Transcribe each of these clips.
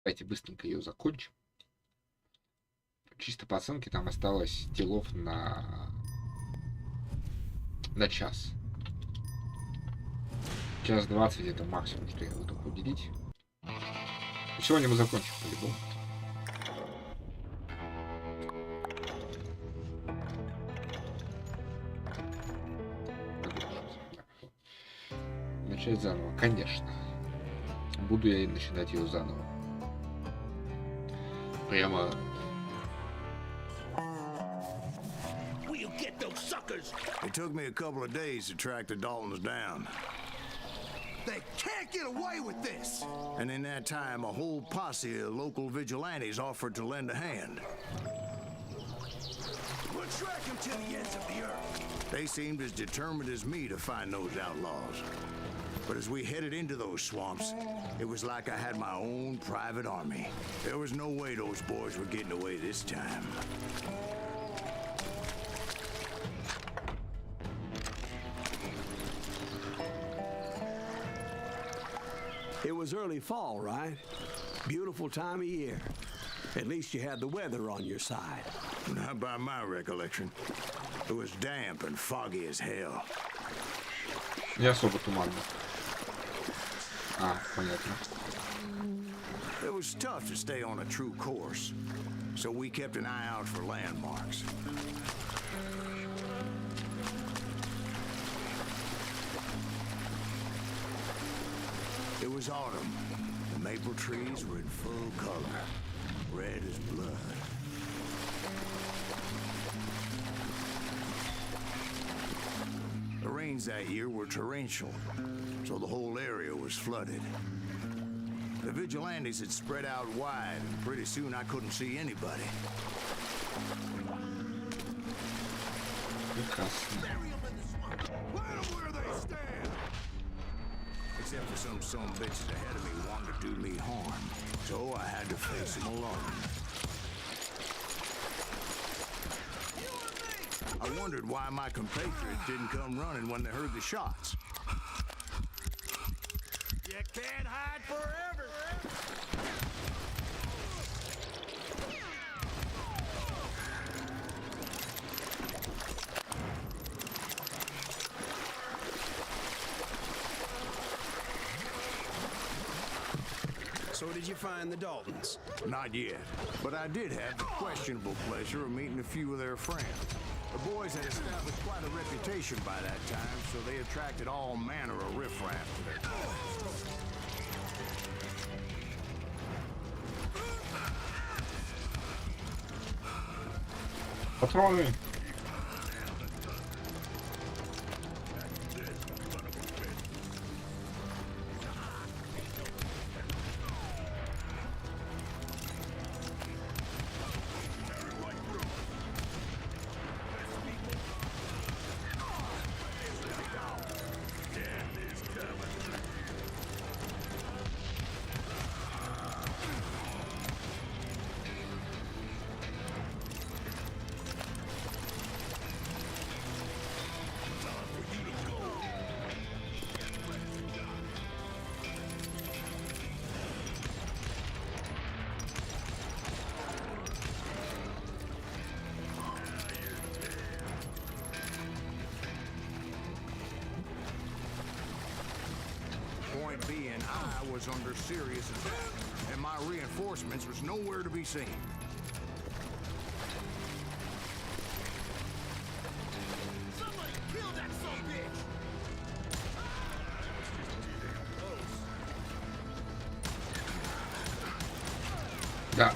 Давайте быстренько ее закончим. Чисто по оценке там осталось делов на час. Час 20 это максимум, что я буду уделить. Сегодня мы закончим по-любому. Начать заново, конечно. Буду я и начинать ее заново. Прямо. It took me a couple of days to track the Daltons down. They can't get away with this! And in that time, a whole posse of local vigilantes offered to lend a hand. We'll track them to the ends of the earth. They seemed as determined as me to find those outlaws. But as we headed into those swamps, it was like I had my own private army. There was no way those boys were getting away this time. It was early fall, right? Beautiful time of year. At least you had the weather on your side. Not by my recollection. It was damp and foggy as hell. Не особо туманно. Понятно. It was tough to stay on a true course, so we kept an eye out for landmarks. It was autumn. The maple trees were in full color, red as blood. The rains that year were torrential, so the whole area was flooded. The vigilantes had spread out wide, and pretty soon I couldn't see anybody. Except for some bitches ahead of me wanted to do me harm, so I had to face them alone. I wondered why my compatriots didn't come running when they heard the shots. You can't hide forever. So did you find the Daltons? Not yet, but I did have the questionable pleasure of meeting a few of their friends. The boys had established quite a reputation by that time, so they attracted all manner of riffraff to their cause. Патроны. Point being, I was under serious attack, and my reinforcements was nowhere to be seen. Somebody kill that son of a bitch! Да.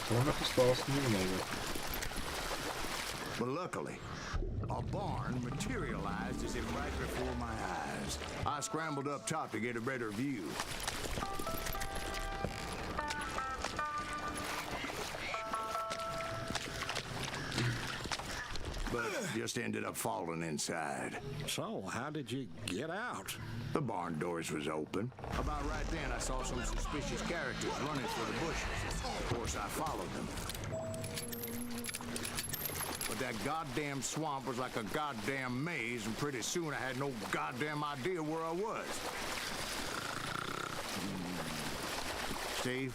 Патронов осталось немного. But luckily, a barn materialized as if right before my eyes. I scrambled up top to get a better view. But just ended up falling inside. So, how did you get out? The barn doors was open. About right then, I saw some suspicious characters running for the bushes. Of course, I followed them. But that goddamn swamp was like a goddamn maze, and pretty soon I had no goddamn idea where I was. Steve?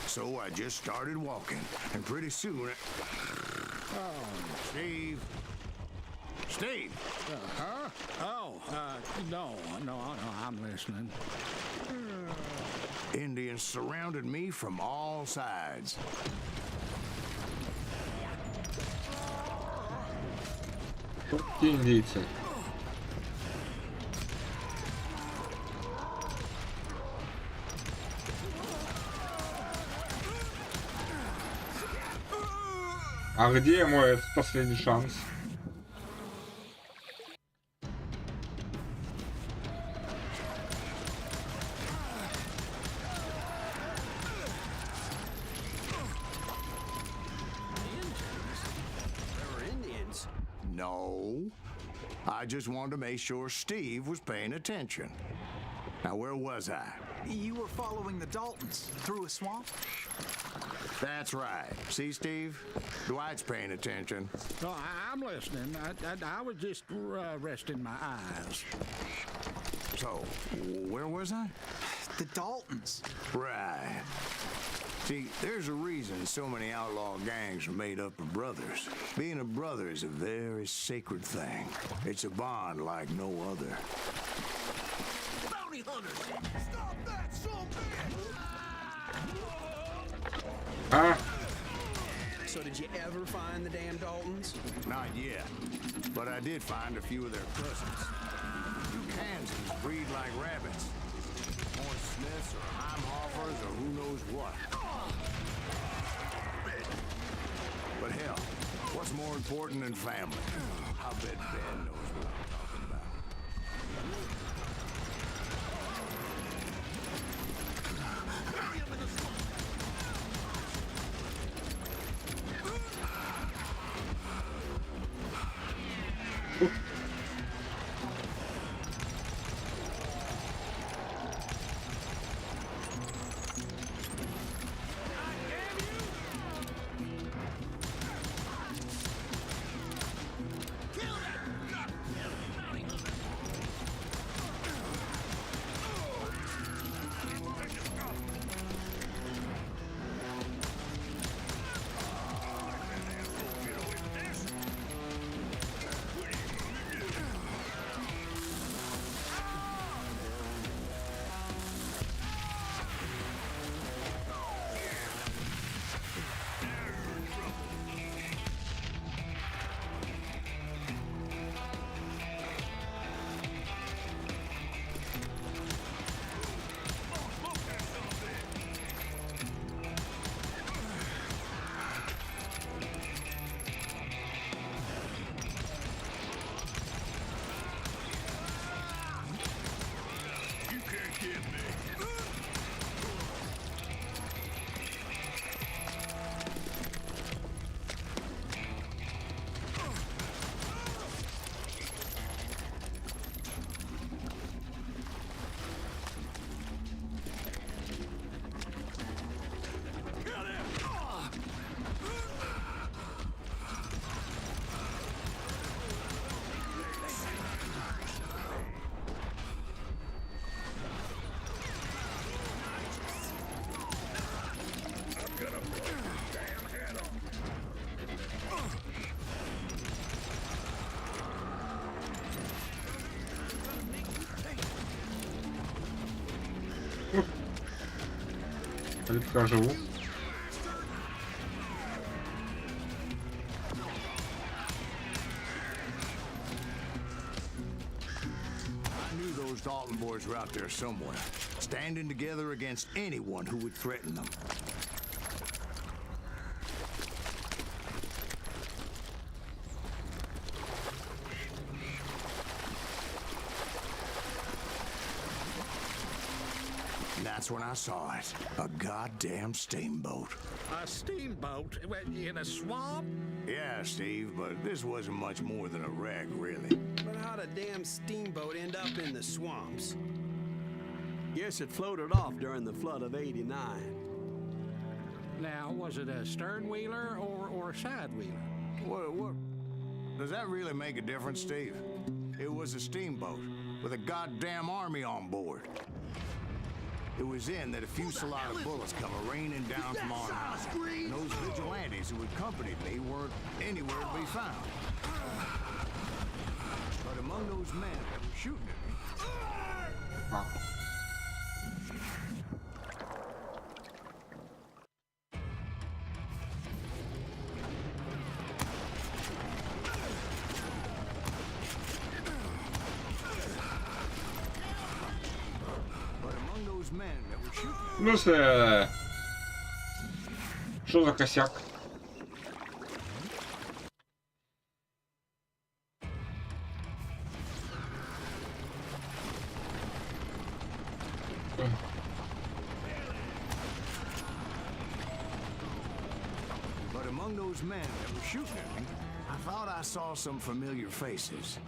So I just started walking, and pretty soon... Steve? Steve! Huh? Oh, no, I'm listening. Indians surrounded me from all sides. Какие индейцы? А где мой последний шанс? No. I just wanted to make sure Steve was paying attention. Now, where was I? You were following the Daltons through a swamp? That's right. See, Steve? Dwight's paying attention. No, I'm listening. I was just resting my eyes. So, where was I? The Daltons. Right. See, there's a reason so many outlaw gangs are made up of brothers. Being a brother is a very sacred thing. It's a bond like no other. Bounty hunters! Stop that, son А? So did you ever find the damn Daltons? Not yet, but I did find a few of their cousins. You Kansans breed like rabbits. Horn Smiths or Heimhoffers or who knows what. But hell, what's more important than family? I bet Ben knows what I'm talking about. Или пока живу. I knew those Dalton boys were out there somewhere, standing together against anyone who would threaten them. That's that's when I saw it. A goddamn steamboat. A steamboat in a swamp? Yeah, Steve, but this wasn't much more than a wreck, really. But how'd a damn steamboat end up in the swamps? Guess it floated off during the flood of '89. Now, was it a stern wheeler or a side wheeler? What? Does that really make a difference, Steve? It was a steamboat with a goddamn army on board. It was in that a fusillade of bullets come raining down from on high. And those vigilantes who accompanied me weren't anywhere to be found. But among those men that were shooting at me... А. But among those men that were shooting... Ну, что за косяк? But among those men that were shooting at me, I thought I saw some familiar faces.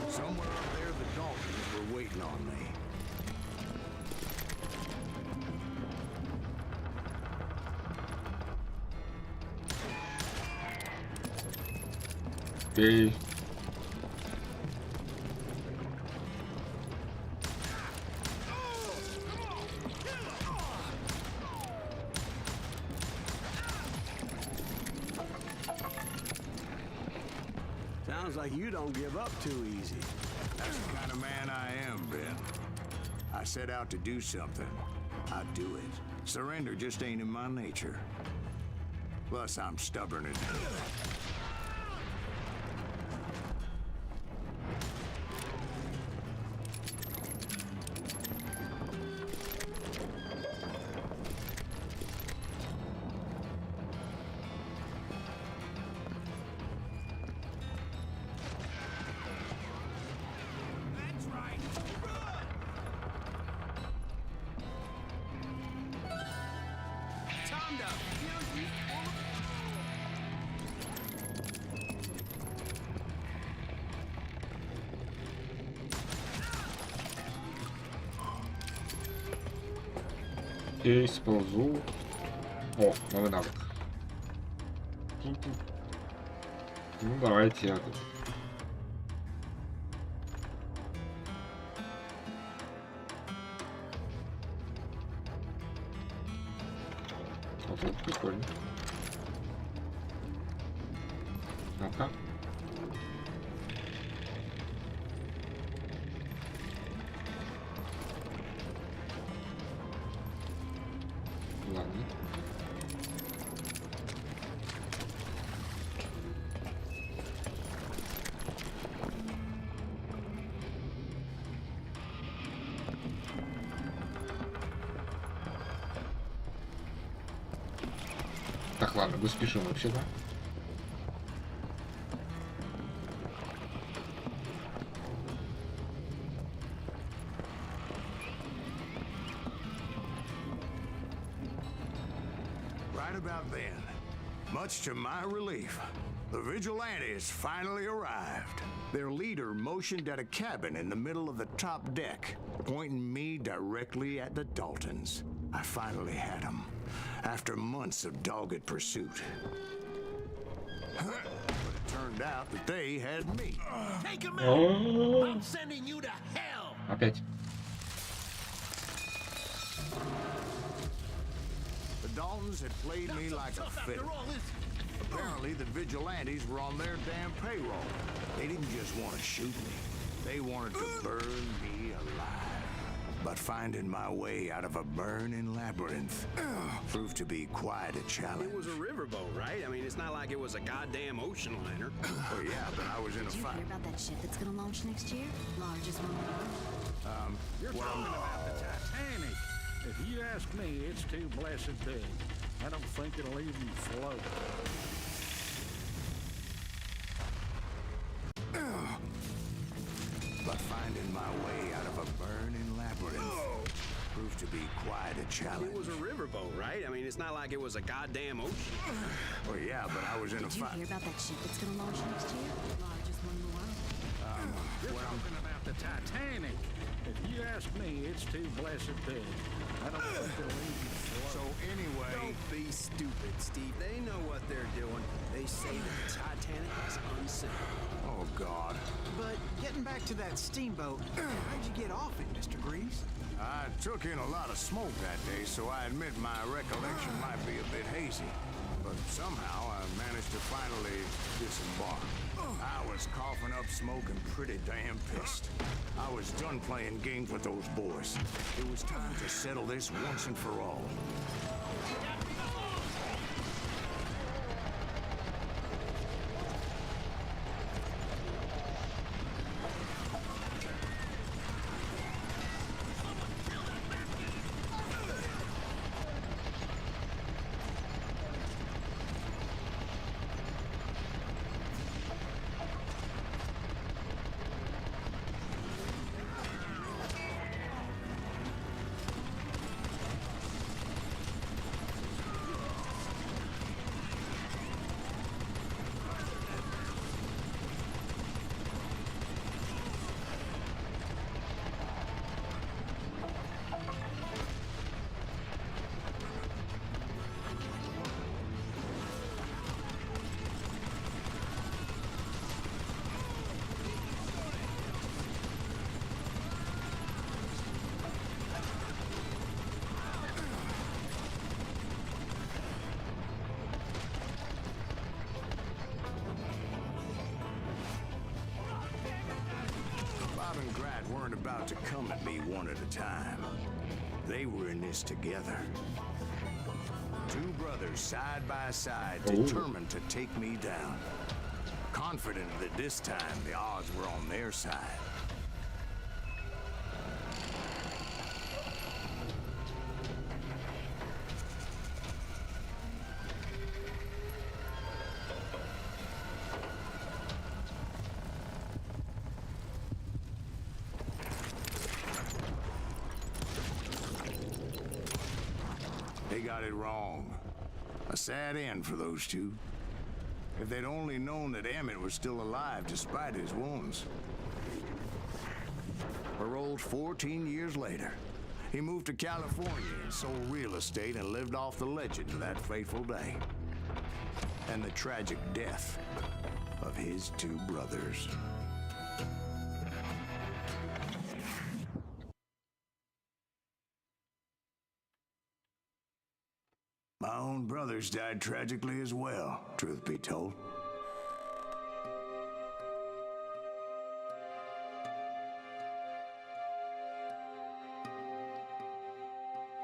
Somewhere up there, the Daltons were waiting on me. Окей. Sounds like you don't give up too easy. That's the kind of man I am, Ben. I set out to do something. I do it. Surrender just ain't in my nature. Plus, I'm stubborn as hell. Окей, сползу. О, новый навык. Ну, давайте я тут. Вот это прикольно. Ну-ка. Ладно. Так, ладно, мы спешим вообще, да? Right about then, much to my relief, the vigilantes finally arrived. Their leader motioned at a cabin in the middle of the top deck, pointing me directly at the Daltons. I finally had them, after months of dogged pursuit. But it turned out that they had me. Take him out! I'm sending you to hell! Опять. mountains had played me like a fiddle. Apparently, the vigilantes were on their damn payroll. They didn't just want to shoot me. They wanted to burn me alive. But finding my way out of a burning labyrinth proved to be quite a challenge. It was a riverboat, right? I mean, it's not like it was a goddamn ocean liner. Oh, yeah, but I was in a Did you fight. hear about that ship that's gonna launch next year? Largest one in the world. You're talking about the Titanic. If you ask me, it's too blessed big. I don't think it'll even float. But finding my way out of a burning labyrinth proved to be quite a challenge. It was a riverboat, right? I mean, it's not like it was a goddamn ocean. Oh, yeah, but I was in a Did you fight. hear about that ship that's gonna launch next year? Largest one in the world. You're talking about the Titanic. If you ask me, it's too blessed big. I don't think it'll even float. So anyway, Don't be stupid, Steve. They know what they're doing. They say that the Titanic is unsinkable. oh, God. But getting back to that steamboat, how'd you get off it, Mr. Grease? I took in a lot of smoke that day, so I admit my recollection might be a bit hazy. But somehow I managed to finally disembark. I was coughing up smoke and pretty damn pissed. I was done playing games with those boys. It was time to settle this once and for all. Weren't about to come at me one at a time. They were in this together. Two brothers side by side, determined to take me down. Confident that this time the odds were on their side. They got it wrong. A sad end for those two. If they'd only known that Emmett was still alive despite his wounds. Paroled 14 years later, he moved to California and sold real estate and lived off the legend of that fateful day. And the tragic death of his two brothers. My own brothers died tragically as well, truth be told.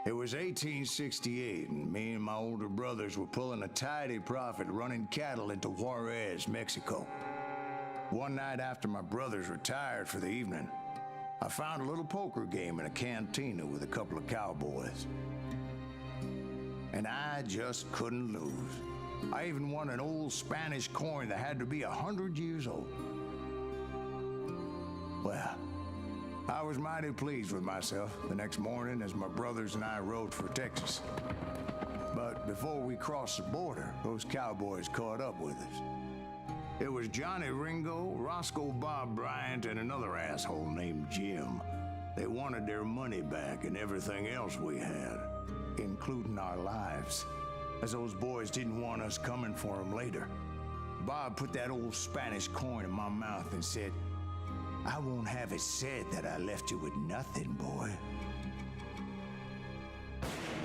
It was 1868, and me and my older brothers were pulling a tidy profit running cattle into Juarez, Mexico. One night after my brothers retired for the evening, I found a little poker game in a cantina with a couple of cowboys. And I just couldn't lose. I even won an old Spanish coin that had to be 100 years old. Well, I was mighty pleased with myself the next morning as my brothers and I rode for Texas. But before we crossed the border, those cowboys caught up with us. It was Johnny Ringo, Roscoe Bob Bryant, and another asshole named Jim. They wanted their money back and everything else we had, including our lives, as those boys didn't want us coming for them later. Bob put that old Spanish coin in my mouth and said, "I won't have it said that I left you with nothing, boy."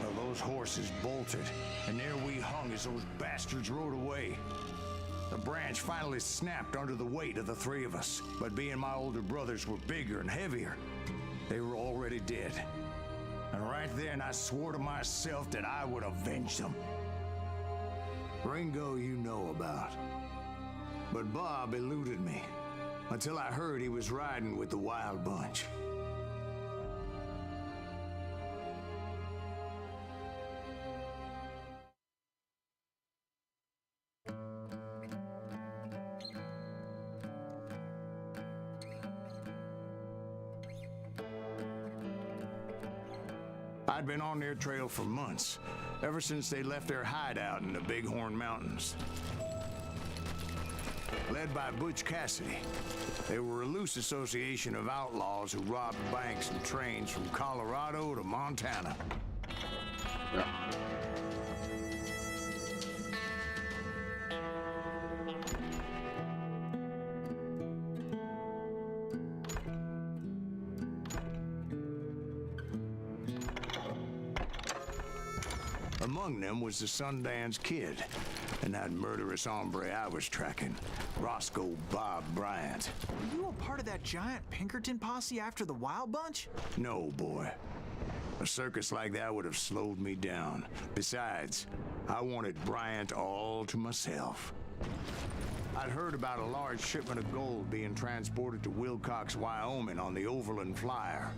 Well, those horses bolted, and there we hung as those bastards rode away. The branch finally snapped under the weight of the three of us, but being my older brothers were bigger and heavier, they were already dead. And right then I swore to myself that I would avenge them. Ringo you know about. But Bob eluded me, until I heard he was riding with the Wild Bunch. I'd been on their trail for months, ever since they left their hideout in the Bighorn Mountains. Led by Butch Cassidy, they were a loose association of outlaws who robbed banks and trains from Colorado to Montana. Ja. Among them was the Sundance Kid and that murderous hombre I was tracking, Roscoe Bob Bryant. Were you a part of that giant Pinkerton posse after the Wild Bunch? No, boy. A circus like that would have slowed me down. Besides, I wanted Bryant all to myself. I'd heard about a large shipment of gold being transported to Wilcox, Wyoming on the Overland Flyer.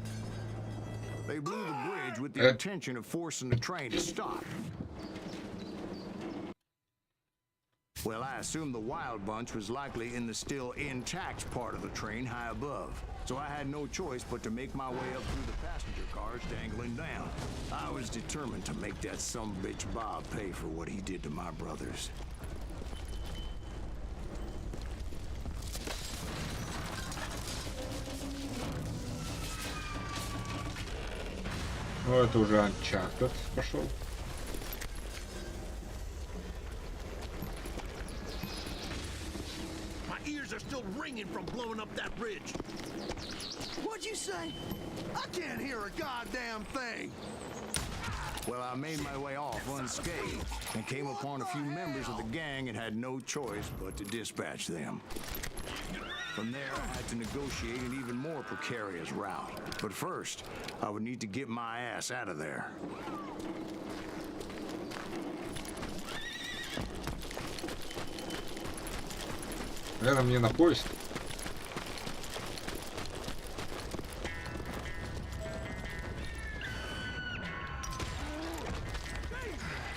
They blew the bridge with the intention of forcing the train to stop. Well, I assumed the Wild Bunch was likely in the still intact part of the train high above. So I had no choice but to make my way up through the passenger cars dangling down. I was determined to make that sumbitch Bob pay for what he did to my brothers. Ну, это уже Uncharted пошел. My ears are still ringing from blowing up that ridge. What'd you say? I can't hear a goddamn thing. Well, I made my way off unscathed and came upon a few members of the gang and had no choice but to dispatch them. From there, I had to negotiate an even more precarious route. But first, I would need to get my ass out of there. Наверное, мне на поезд.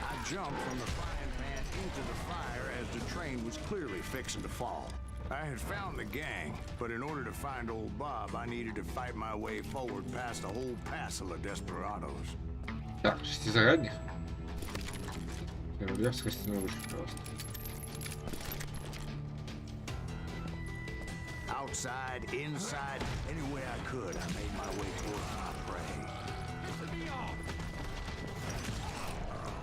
I jumped from the frying pan into the fire as the train was clearly fixing to fall. I had found the gang, but in order to find old Bob, I needed to fight my way forward past a whole passel of desperados. Так, шестизарядник. Револьвер с костяной ручкой просто. Outside, inside, any way I could, I made my way towards my prey.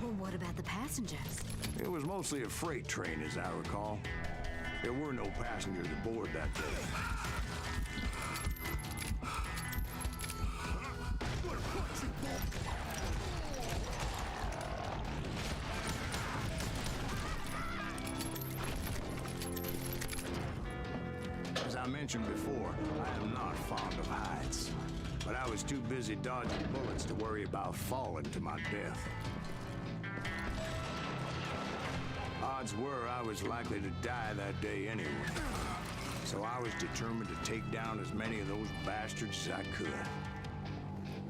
Well, what about the passengers? It was mostly a freight train, as I recall. There were no passengers aboard that day. As I mentioned before, I am not fond of heights. But I was too busy dodging bullets to worry about falling to my death. Odds were I was likely to die that day anyway. So I was determined to take down as many of those bastards as I could.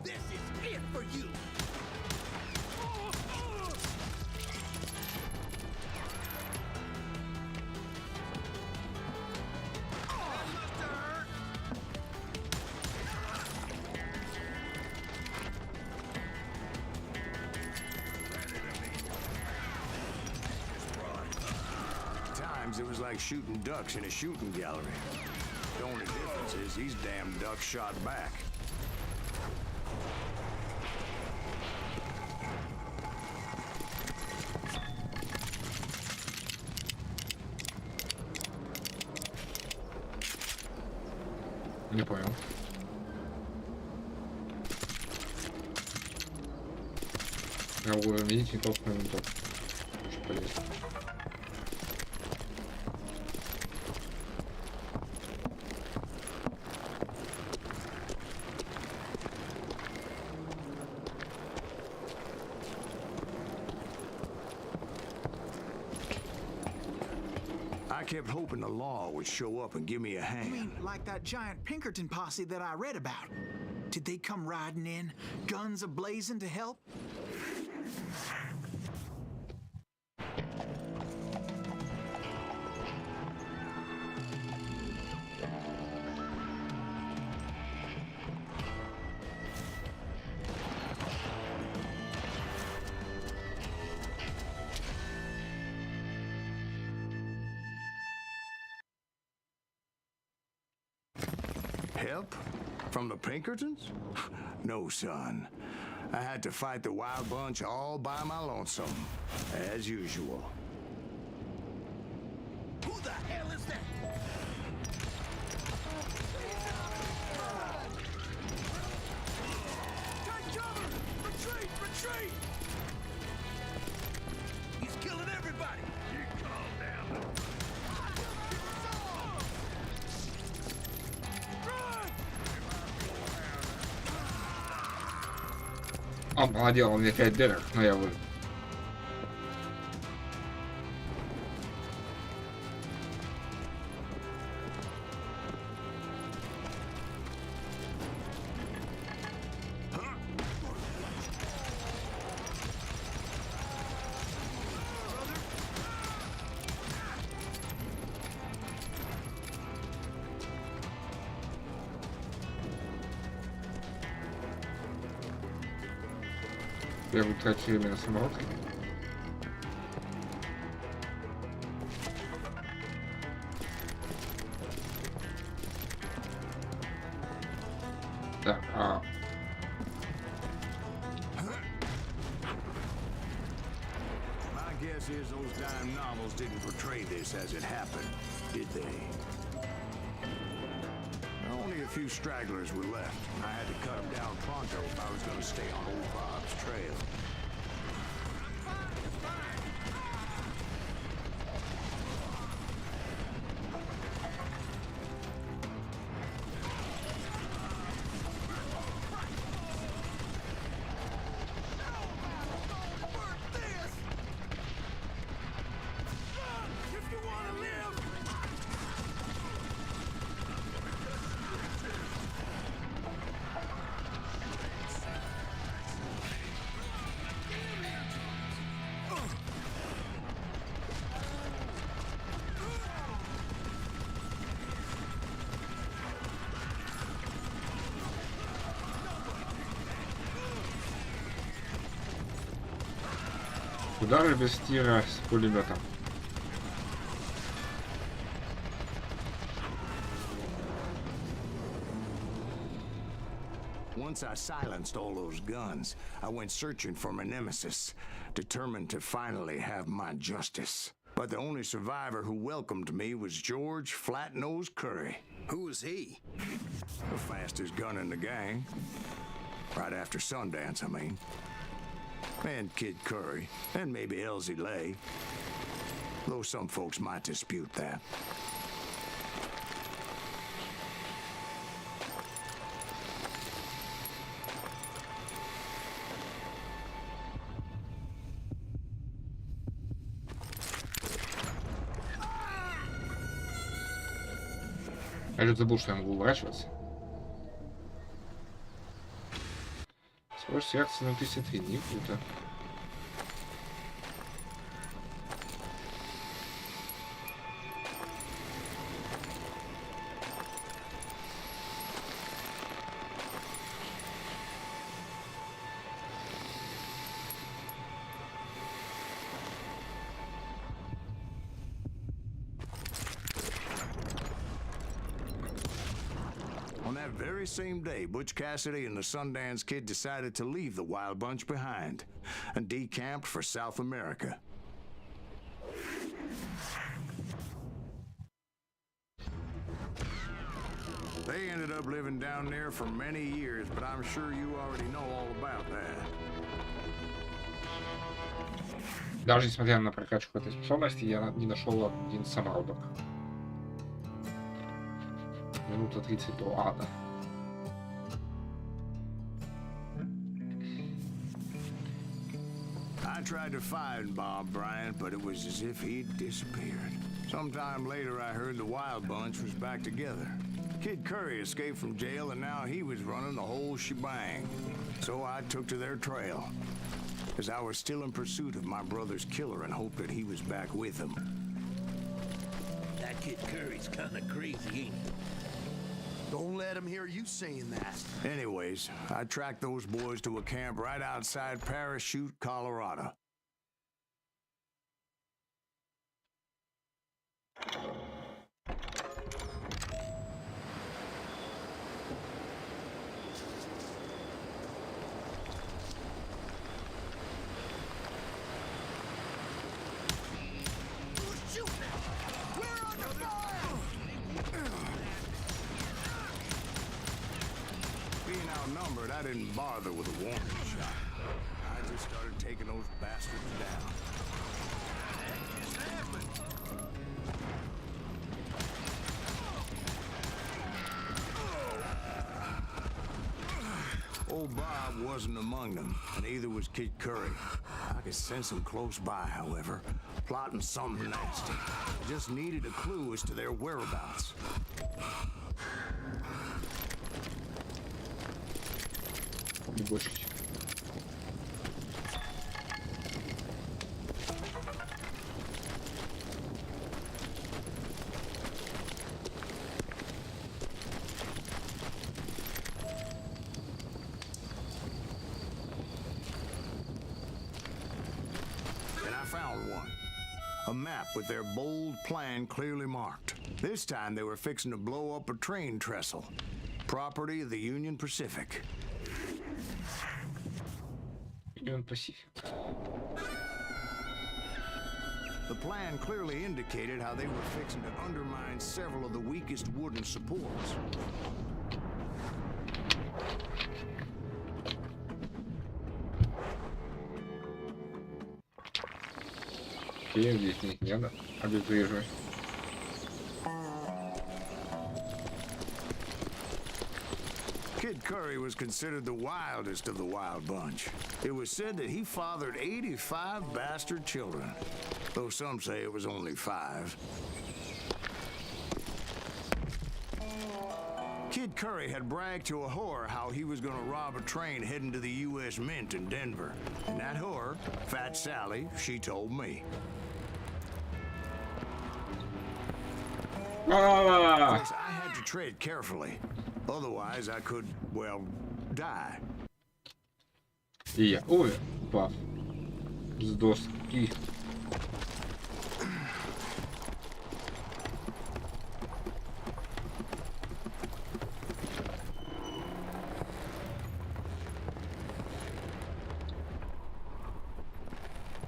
This is it for you. It was like shooting ducks in a shooting gallery. The only difference is these damn ducks shot back. Не понял. Я могу заменить винтовку на винтовку. Очень полезно. I kept hoping the law would show up and give me a I hand. mean, like that giant Pinkerton posse that I read about. Did they come riding in, guns a-blazing to help? Help? From the Pinkertons? No, son. I had to fight the Wild Bunch all by my lonesome, as usual. Who the hell is that? Take cover! Retreat! Retreat! He's killing everybody! You calm down. А, молодец, он мне 5 дырок, но я выжил. Я буду тратить время на самородки. Так, My guess is those dime novels didn't portray this as it happened, did they? Only a few stragglers were left. I had to cut them down pronto if I was going to stay on old Bob's trail. If you want to live! удары без тира с пулеметом. Once I silenced all those guns, I went searching for my nemesis, determined to finally have my justice. But the only survivor who welcomed me was George Flat-Nose Curry. Who was he? The fastest gun in the gang. Right after Sundance, I mean. And Kid Curry, and maybe Elsie Lay. Though some folks might dispute that. Я же забыл, что я могу уворачиваться. Скорость реакции на 53, не круто. On that very same day, Butch Cassidy and the Sundance Kid decided to leave the Wild Bunch behind and decamped for South America. They ended up living down there for many years, but I'm sure you already know all about that. Даже несмотря на прокачку этой способности, я не нашел один самородок. Минута 30 до ада. I tried to find Bob Bryant, but it was as if he'd disappeared. Sometime later, I heard the Wild Bunch was back together. Kid Curry escaped from jail, and now he was running the whole shebang. So I took to their trail, as I was still in pursuit of my brother's killer and hoped that he was back with him. That kid Curry's kind of crazy, ain't he? Don't let him hear you saying that. Anyways, I tracked those boys to a camp right outside Parachute, Colorado. Being outnumbered, I didn't bother with a warning shot. I just started taking those bastards down. Old Bob wasn't among them, and neither was Kid Curry. I could sense him close by, however, plotting something nasty. I just needed a clue as to their whereabouts. Бочки. And I found one. A map with their bold plan clearly marked. This time they were fixing to blow up a train trestle. Property of the Union Pacific. Union Pacific. The plan clearly indicated how they were fixing to undermine several of the weakest wooden supports. Окей, здесь них не надо. Обезвреживай. Kid Curry was considered the wildest of the Wild Bunch. It was said that he fathered 85 bastard children, though some say it was only 5. Kid Curry had bragged to a whore how he was going to rob a train heading to the U.S. Mint in Denver. And that whore, Fat Sally, she told me. Of course, I had to tread carefully. Otherwise, I could, well, die. И я. Ой, упав. С доски.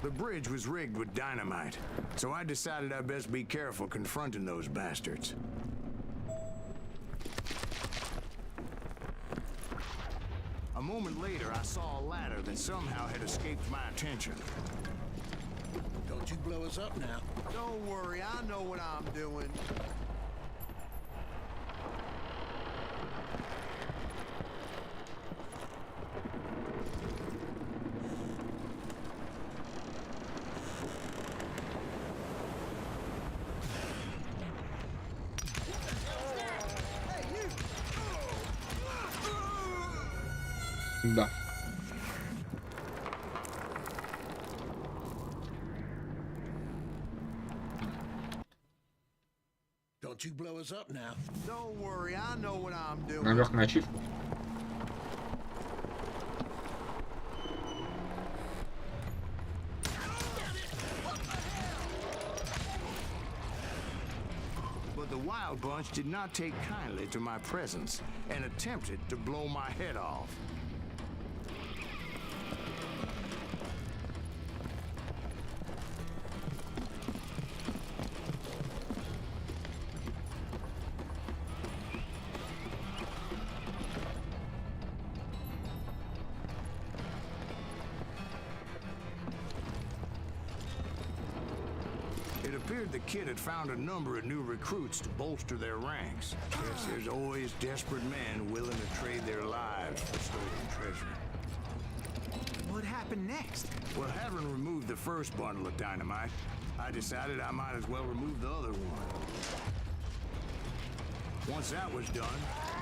The bridge was rigged with dynamite, so I decided I'd best be careful confronting those bastards. A moment later, I saw a ladder that somehow had escaped my attention. Don't you blow us up now. Don't worry, I know what I'm doing. Да. Don't you blow us up now. Don't worry, I know what I'm doing. Наверх на ачивку. But the Wild Bunch did not take kindly to my presence and attempted to blow my head off. appeared the kid had found a number of new recruits to bolster their ranks. Guess there's always desperate men willing to trade their lives for stolen treasure. What happened next? Well, having removed the first bundle of dynamite, I decided I might as well remove the other one. Once that was done,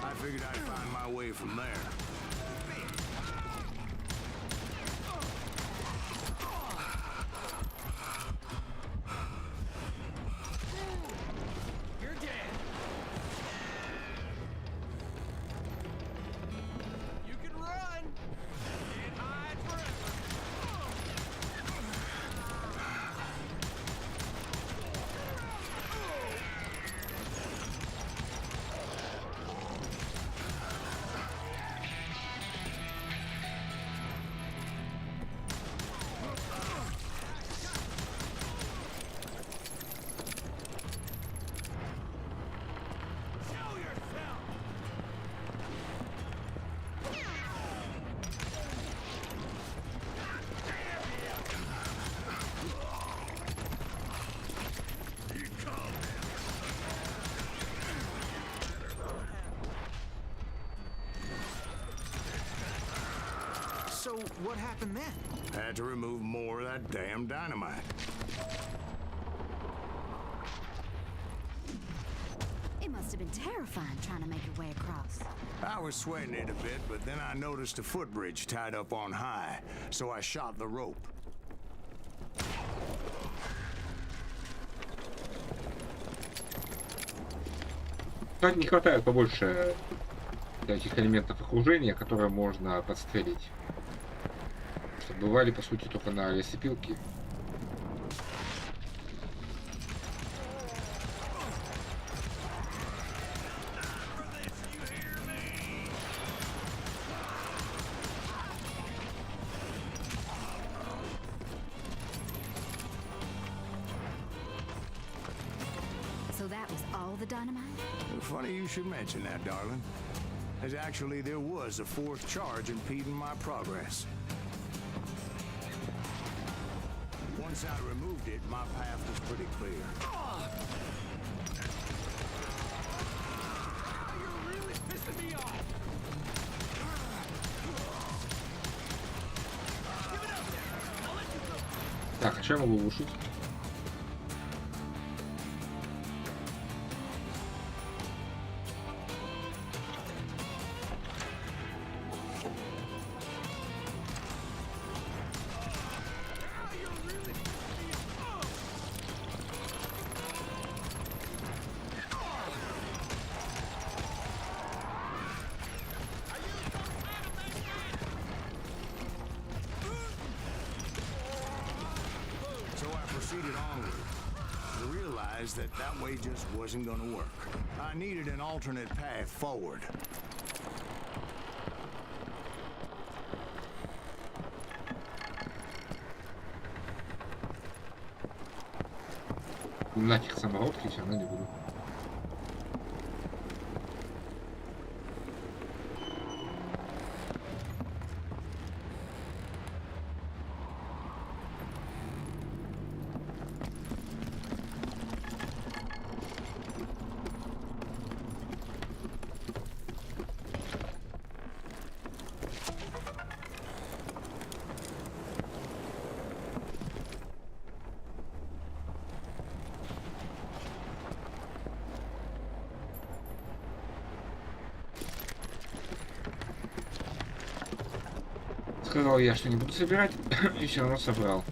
I figured I'd find my way from there. You're dead. You can run. Can't hide forever. Show yourself. So, what happened then? Had to remove more of that damn dynamite. It must have been terrifying trying to make your way across. I was sweating it a bit, but then I noticed a footbridge tied up on high, so I shot the rope. Кстати, не хватает побольше этих элементов окружения, которые можно подстрелить. Что бывали, по сути, только на лесопилке. So that was all the dynamite? Funny you should mention that, darling. As actually there was a fourth charge impeding my progress. Once I removed it, my path was pretty clear. You're really pissing me off. Give it up there. I'll let you go. Так, а что я могу улучшить? So I proceeded onward. I realized that that way just wasn't gonna work. I needed an alternate path forward. Нафиг самородки, все равно не буду. Сказал я, что не буду собирать, и все равно собрал.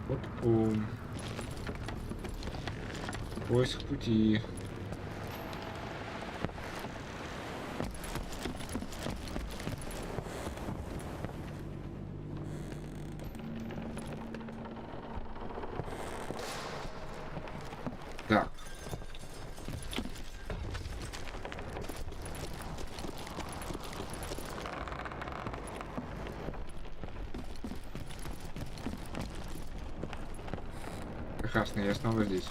Оп-пум. Поиск пути. Так. Прекрасно, я снова здесь.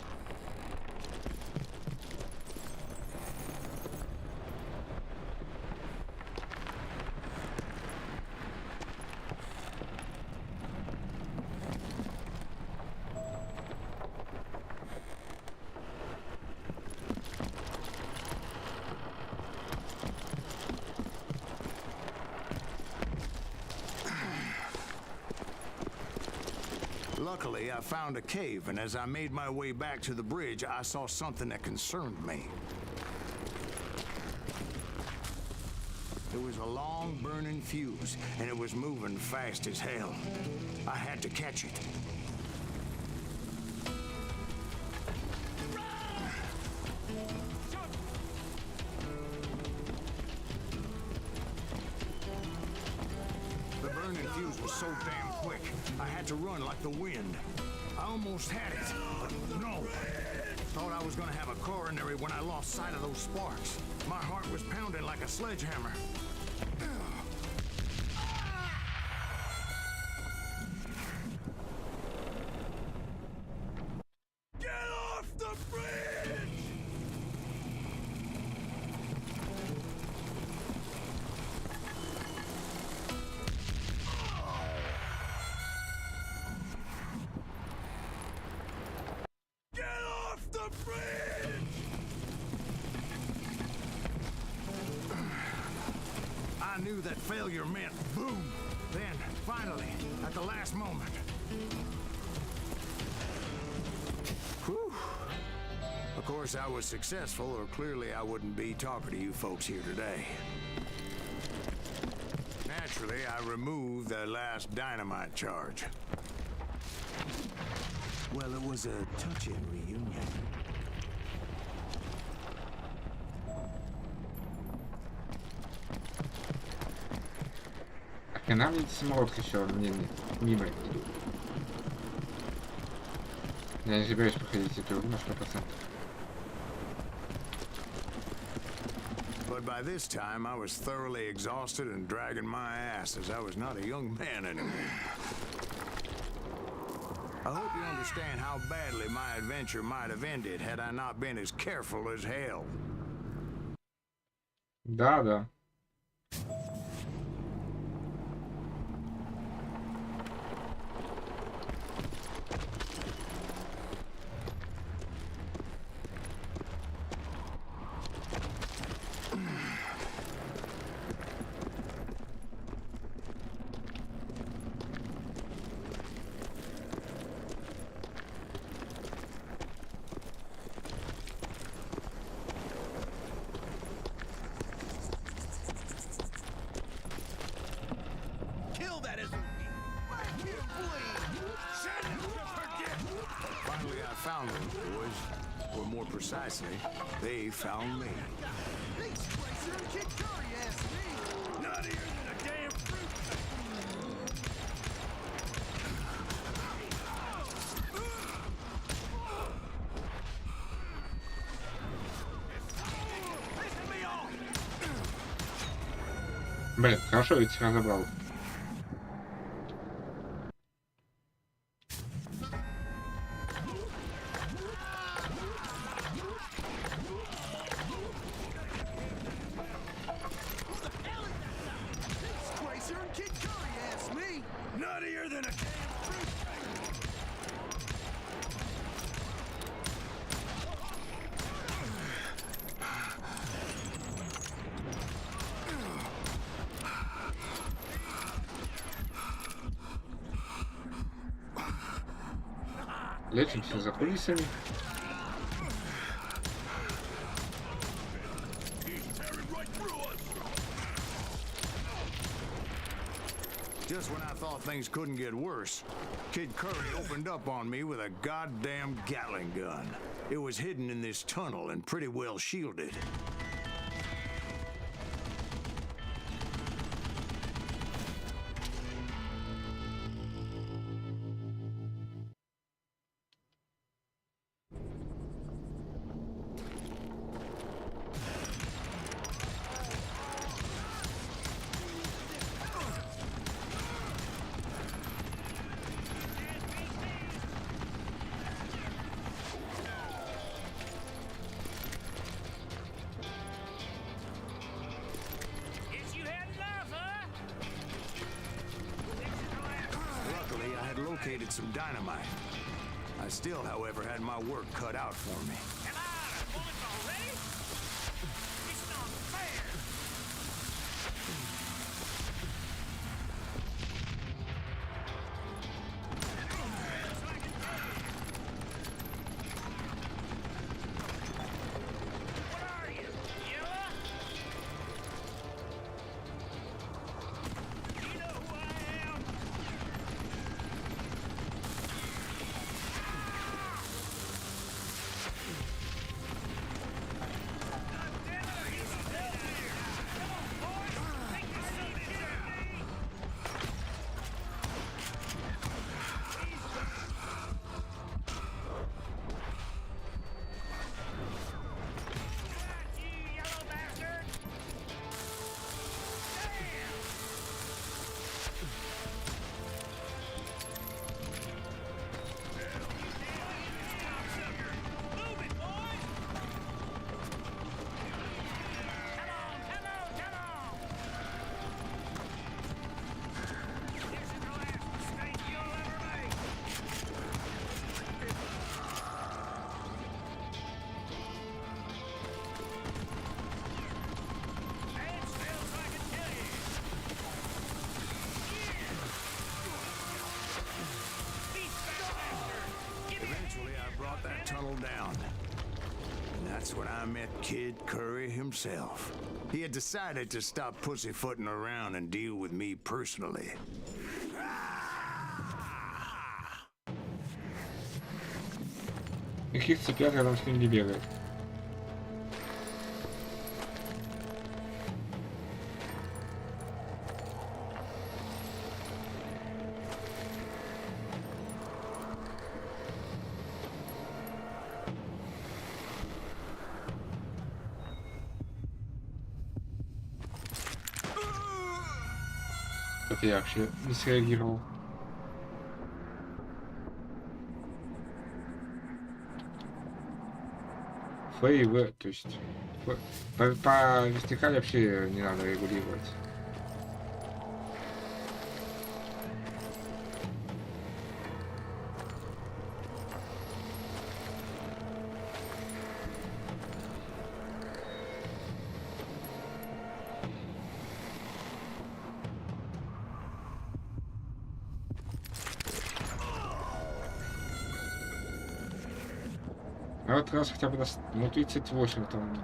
Luckily, I found a cave, and as I made my way back to the bridge, I saw something that concerned me. It was a long burning fuse, and it was moving fast as hell. I had to catch it. The burning fuse was so damn quick, I had to run like the wind. I almost had it, but no. Thought I was gonna have a coronary when I lost sight of those sparks. My heart was pounding like a sledgehammer. Get off the bridge! Get off the bridge! I knew that failure meant boom. Then, finally, at the last moment. Whew. Of course, I was successful, or clearly I wouldn't be talking to you folks here today. Naturally, I removed the last dynamite charge. Well, it was a touching reunion. И нам ведь самородки еще мимо идут. Я не собираюсь проходить эту игру на 100%. But by this time, I was thoroughly exhausted and dragging my ass as I was not a young man anymore. I hope you understand how badly my adventure might have ended had I not been as careful as hell. Да, да. Finally, I found them, boys. Or more precisely, they found me. Nuttier than a damn fruit. Блин, хорошо, ведь разобрал. Nuttier than a damn fruit. Лечимся за кулисами. Just when I thought things couldn't get worse, Kid Curry opened up on me with a goddamn Gatling gun. It was hidden in this tunnel and pretty well shielded. located some dynamite. I still, however, had my work cut out for me. Am I out of bullets already? It's not fair. What are you, Yella? You know who I am? Eventually, I brought that tunnel down. And that's when I met Kid Curry himself. He had decided to stop pussyfooting around and deal with me personally. Каких цыплят рядом с ним не бегает. Это я вообще не среагировал. ФИВ, то есть по вертикали вообще не надо регулировать. А вот раз хотя бы на 38 там.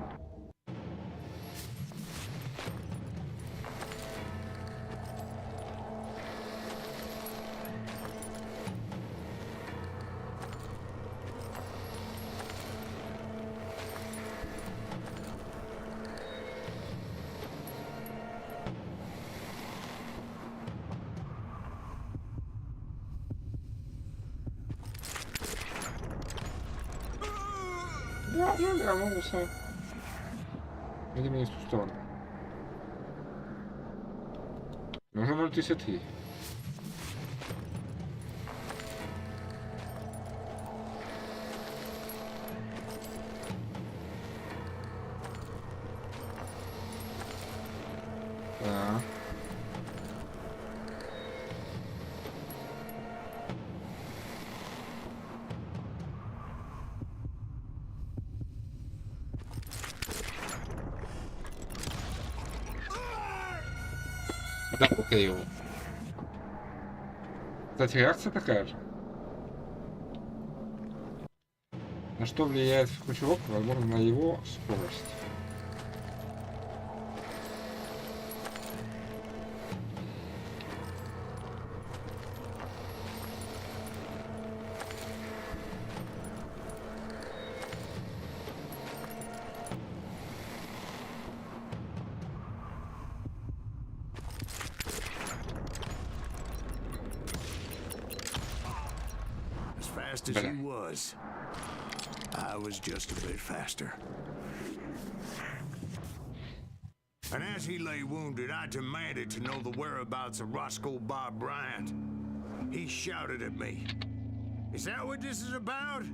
Да, могу сам. Видимо, не в ту сторону. Нужно 0.33. Да. Да, окей его. Кстати, реакция такая же. На что влияет крючок? Возможно, на его скорость. Fast as he was, I was just a bit faster. And as he lay wounded, I demanded to know the whereabouts of Roscoe Bob Bryant. He shouted at me. Is that what this is about?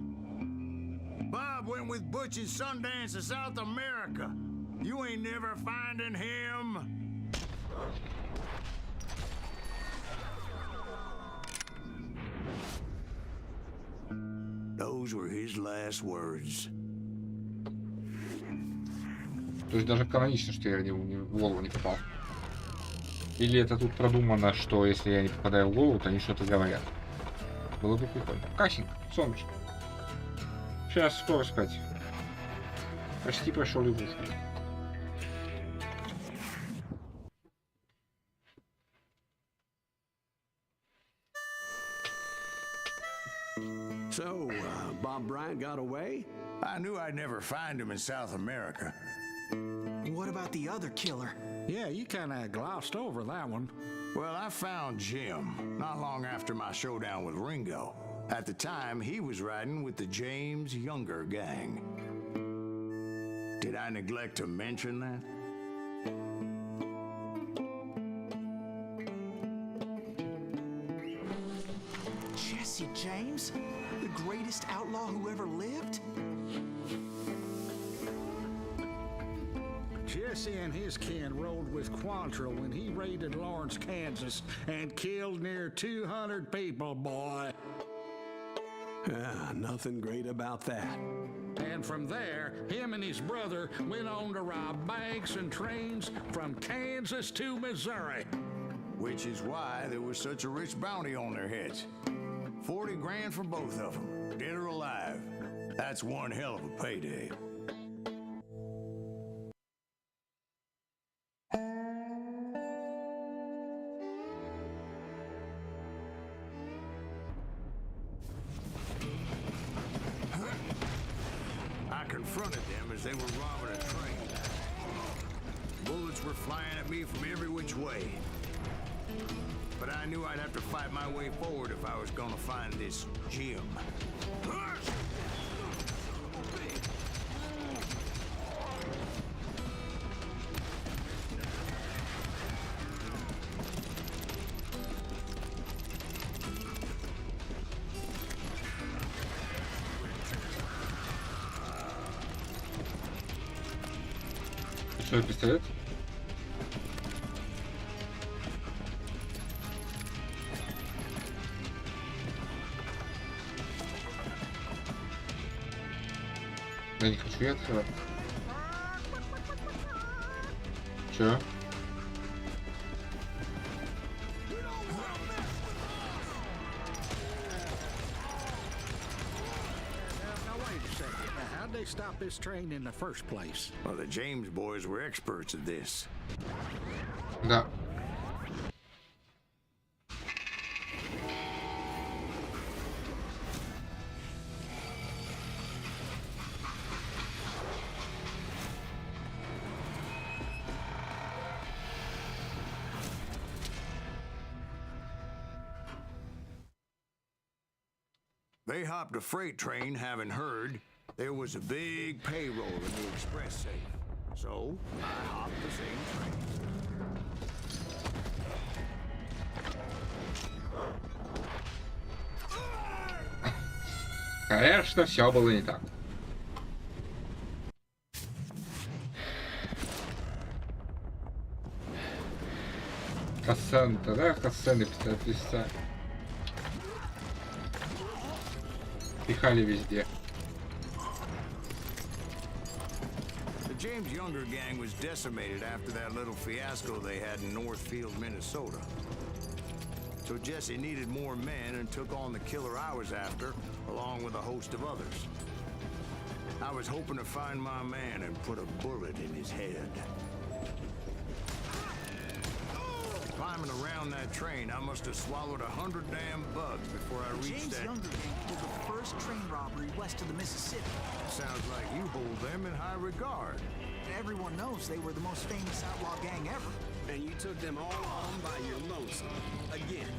Bob went with Butch and Sundance to South America. You ain't never finding him. Those were his last words. То есть даже канонично, что я в голову не попал. Или это тут продумано, что если я не попадаю в голову, то они что-то говорят. Было бы прикольно. Касинг, солнышко. Сейчас скоро спать. Почти прошел игрушку. So, Bob Bryant got away? I knew I'd never find him in South America. What about the other killer? Yeah, you kind of glossed over that one. Well, I found Jim not long after my showdown with Ringo. At the time, he was riding with the James Younger gang. Did I neglect to mention that? Jesse James? The greatest outlaw who ever lived? Jesse and his kin rode with Quantrill when he raided Lawrence, Kansas, and killed near 200 people, boy. Nothing great about that. And from there, him and his brother went on to rob banks and trains from Kansas to Missouri. Which is why there was such a rich bounty on their heads. 40 grand for both of them, dead or alive. That's one hell of a payday. I confronted them as they were robbing a train. Bullets were flying at me from every which way. But I knew I'd have to fight my way forward if I was gonna find this Jim. Что, пистолет? Я не хочу я открывать. Чё? How'd they stop this train in the first place? Well, the James boys were experts at this. Да. They hopped a freight train, having heard there was a big payroll in the express safe. So I hopped the same train. Конечно, все было не так. Кассанта, да? Кассаны писца. Пихали везде. The James Younger gang was decimated after that little fiasco they had in Northfield, Minnesota. So Jesse needed more men and took on the killer I was after, along with a host of others. I was hoping to find my man and put a bullet in his head. Climbing around that train, I must have swallowed 100 damn bugs before I reached James that. Younger gang was the first train robbery west of the Mississippi. Sounds like you hold them in high regard. Everyone knows they were the most famous outlaw gang ever. And you took them all on by your lonesome. Again.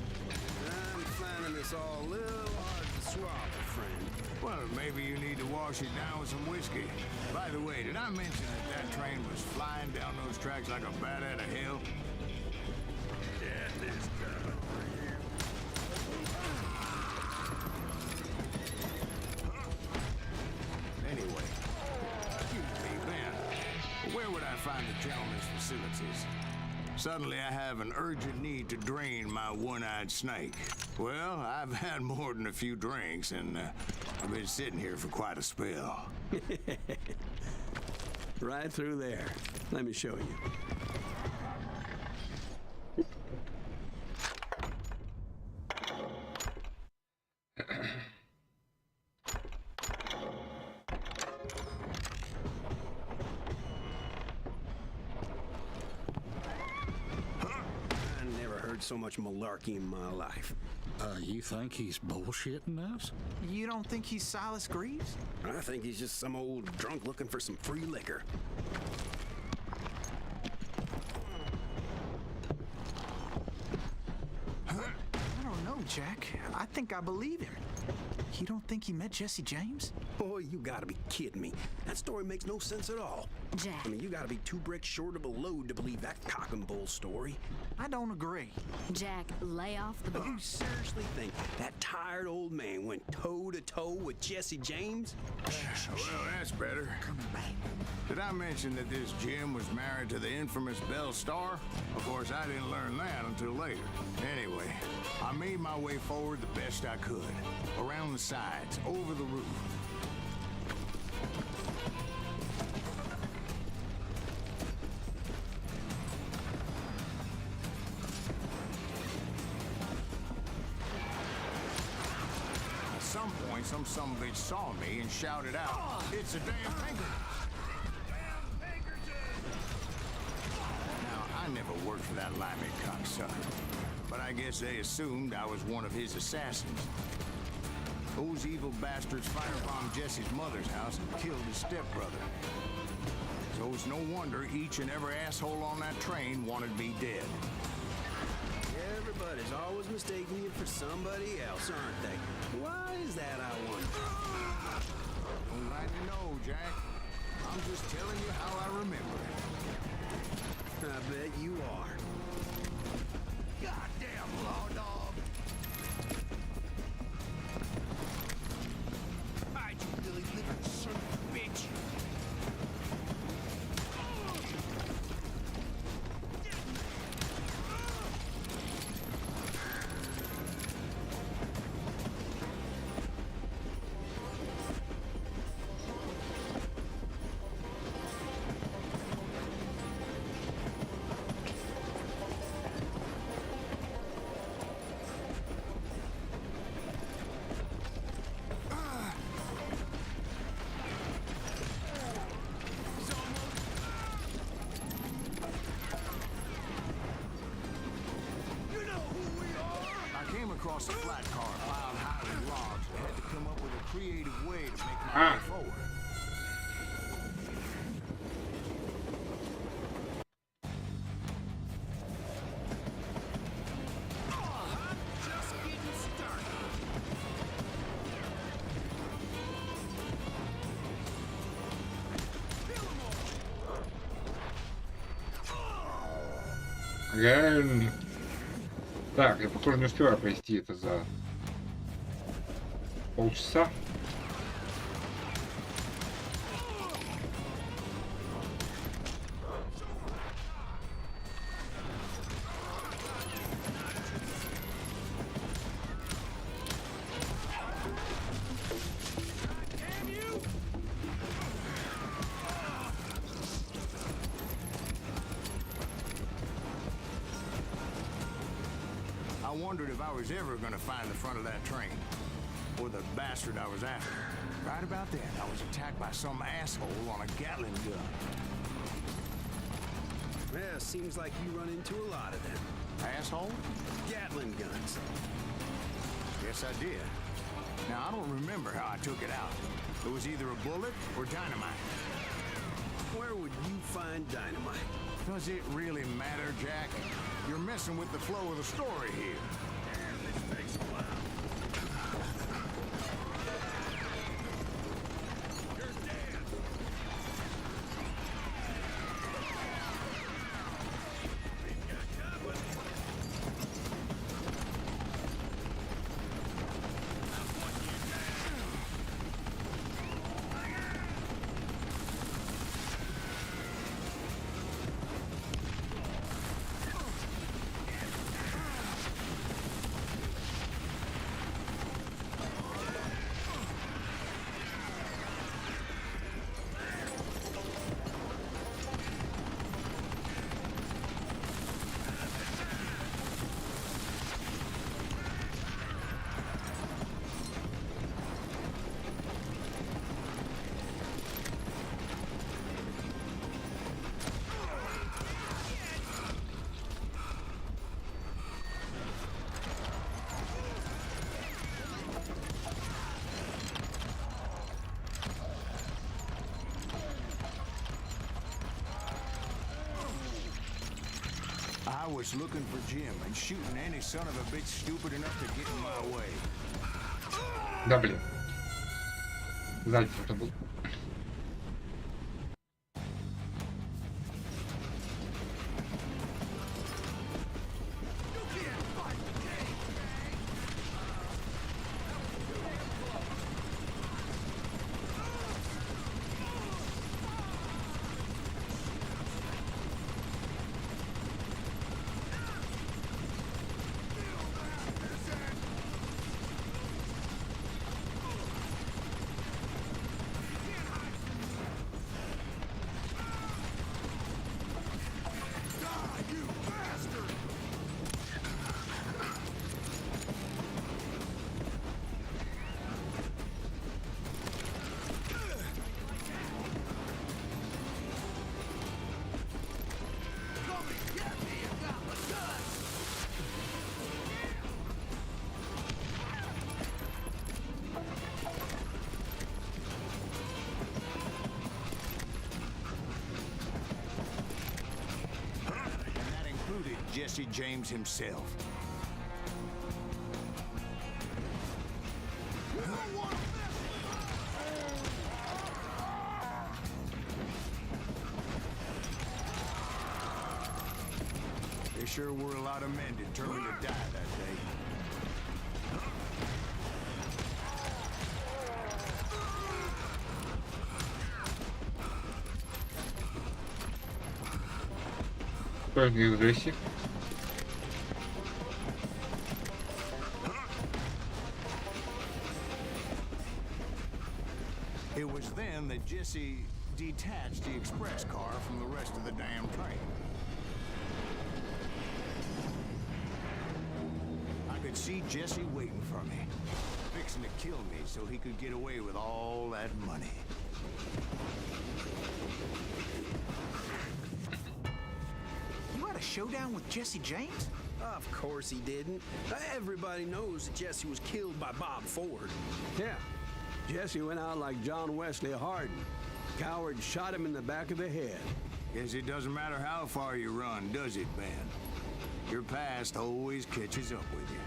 I'm finding this all a little hard to swallow, friend. Well, maybe you need to wash it down with some whiskey. By the way, did I mention that that train was flying down those tracks like a bat out of hell? Yeah, this coming for you. Anyway, excuse me, Ben. Where would I find the gentleman's facilities? Suddenly I have an urgent need to drain my one-eyed snake. Well, I've had more than a few drinks, and I've been sitting here for quite a spell. Right through there. Let me show you. So much malarkey in my life. You think he's bullshitting us? You don't think he's Silas Greaves? I think he's just some old drunk looking for some free liquor. I don't know, Jack. I think I believe him. You don't think he met Jesse James? Boy, you gotta be kidding me. That story makes no sense at all. Jack. I mean, you gotta be 2 bricks short of a load to believe that cock and bull story. I don't agree. Jack, lay off the bar. You seriously think that tired old man went toe-to-toe with Jesse James? Well, that's better. Did I mention that this Jim was married to the infamous Belle Starr? Of course, I didn't learn that until later. Anyway, I made my way forward the best I could. Around the sides, over the roof. At some point, some sumbitch saw me and shouted out, "It's a damn Pinkerton!" Now, I never worked for that limey cocksucker, but I guess they assumed I was one of his assassins. Those evil bastards firebombed Jesse's mother's house and killed his stepbrother. So it's no wonder each and every asshole on that train wanted me dead. Everybody's always mistaking you for somebody else, aren't they? Why is that, I wonder? Don't let you know, Jack. I'm just telling you how I remember it. I bet you are. Goddamn law dog! Hide, you Billy Liver, son of a bitch! Across a flat car piled high with logs. I had to come up with a creative way to make my way forward. Just getting started. Реально. Так, я, похоже, не успеваю пройти это за полчаса. I wondered if I was ever going to find the front of that train. Or the bastard I was after. Right about then, I was attacked by some asshole on a Gatling gun. Yeah, seems like you run into a lot of them. Asshole? Gatling guns. Yes, I did. Now, I don't remember how I took it out. It was either a bullet or dynamite. Where would you find dynamite? Does it really matter, Jack? You're messing with the flow of the story here. This takes a while. was looking for Jim and shooting any son of a bitch stupid enough to get in my way. Да блин. Сзади кто-то был. Jesse James himself. There sure were a lot of men determined to die that day. Только агрессив. It was then that Jesse detached the express car from the rest of the damn train. I could see Jesse waiting for me, fixing to kill me so he could get away with all that money. You had a showdown with Jesse James? Of course he didn't. Everybody knows that Jesse was killed by Bob Ford. Yeah. Jesse went out like John Wesley Hardin. Coward shot him in the back of the head. Guess it doesn't matter how far you run, does it, Ben? Your past always catches up with you.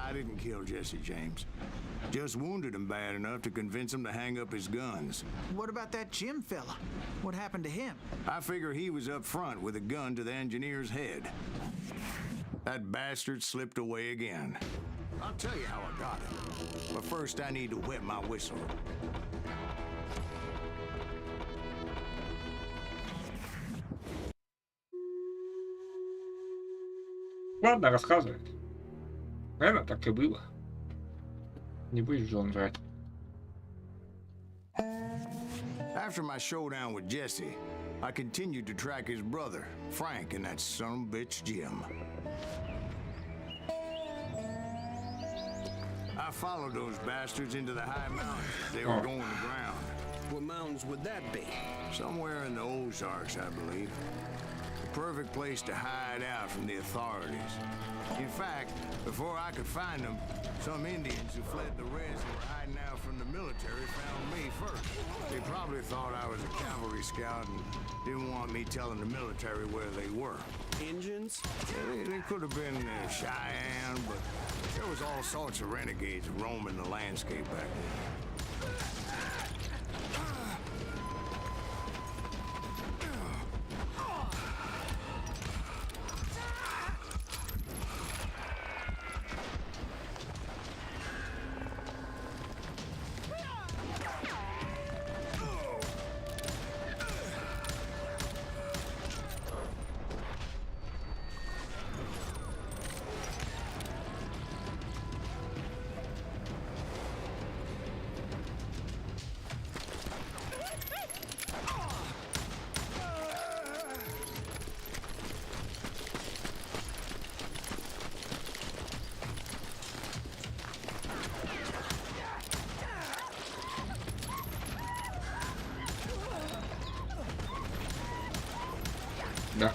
I didn't kill Jesse James. Just wounded him bad enough to convince him to hang up his guns. What about that Jim fella? What happened to him? I figure he was up front with a gun to the engineer's head. That bastard slipped away again. I'll tell you how I got him. But first I need to wet my whistle. Ладно, рассказывай. Наверное, так и было. Не будешь же он врать. After my showdown with Jesse, I continued to track his brother, Frank, and that son of a bitch, Jim. I followed those bastards into the high mountains. They were going to ground. What mountains would that be? Somewhere in the Ozarks, I believe. The perfect place to hide out from the authorities. In fact, before I could find them, some Indians who fled the Reds and were hiding out from the military found me first. They probably thought I was a cavalry scout and didn't want me telling the military where they were. Indians? They could have been Cheyenne, but there was all sorts of renegades roaming the landscape back then. Да.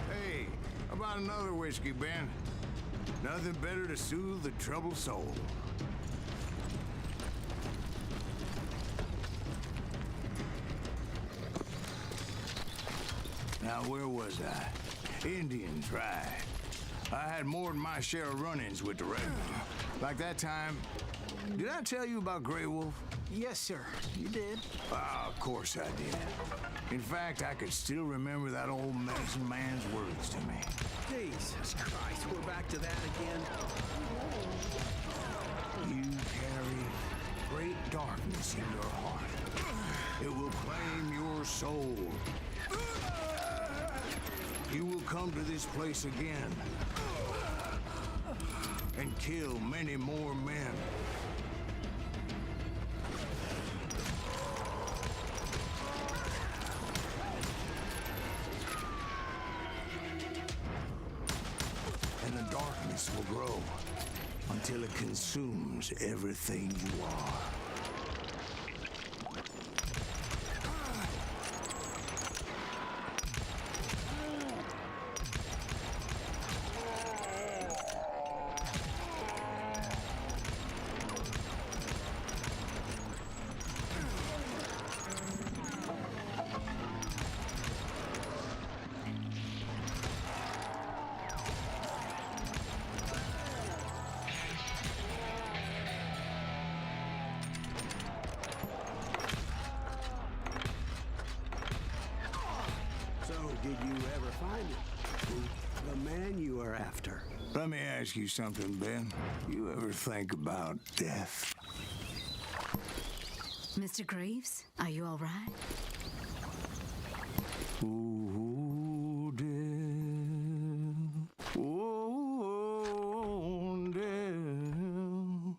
Hey, how about another whiskey, Ben? Nothing better to soothe the troubled soul. Now, where was I? Indians, right. I had more than my share of run-ins with the Rebels. Like that time, did I tell you about Grey Wolf? Yes, sir. You did. Ah, of course I did. In fact, I could still remember that old medicine man's words to me. Jesus Christ, we're back to that again. You carry great darkness in your heart. It will claim your soul. You will come to this place again and kill many more men. And the darkness will grow until it consumes everything you are. Did you ever find it? The man you are after. Let me ask you something, Ben. You ever think about death? Mr. Greaves, are you all right? Oh, death. Oh, death.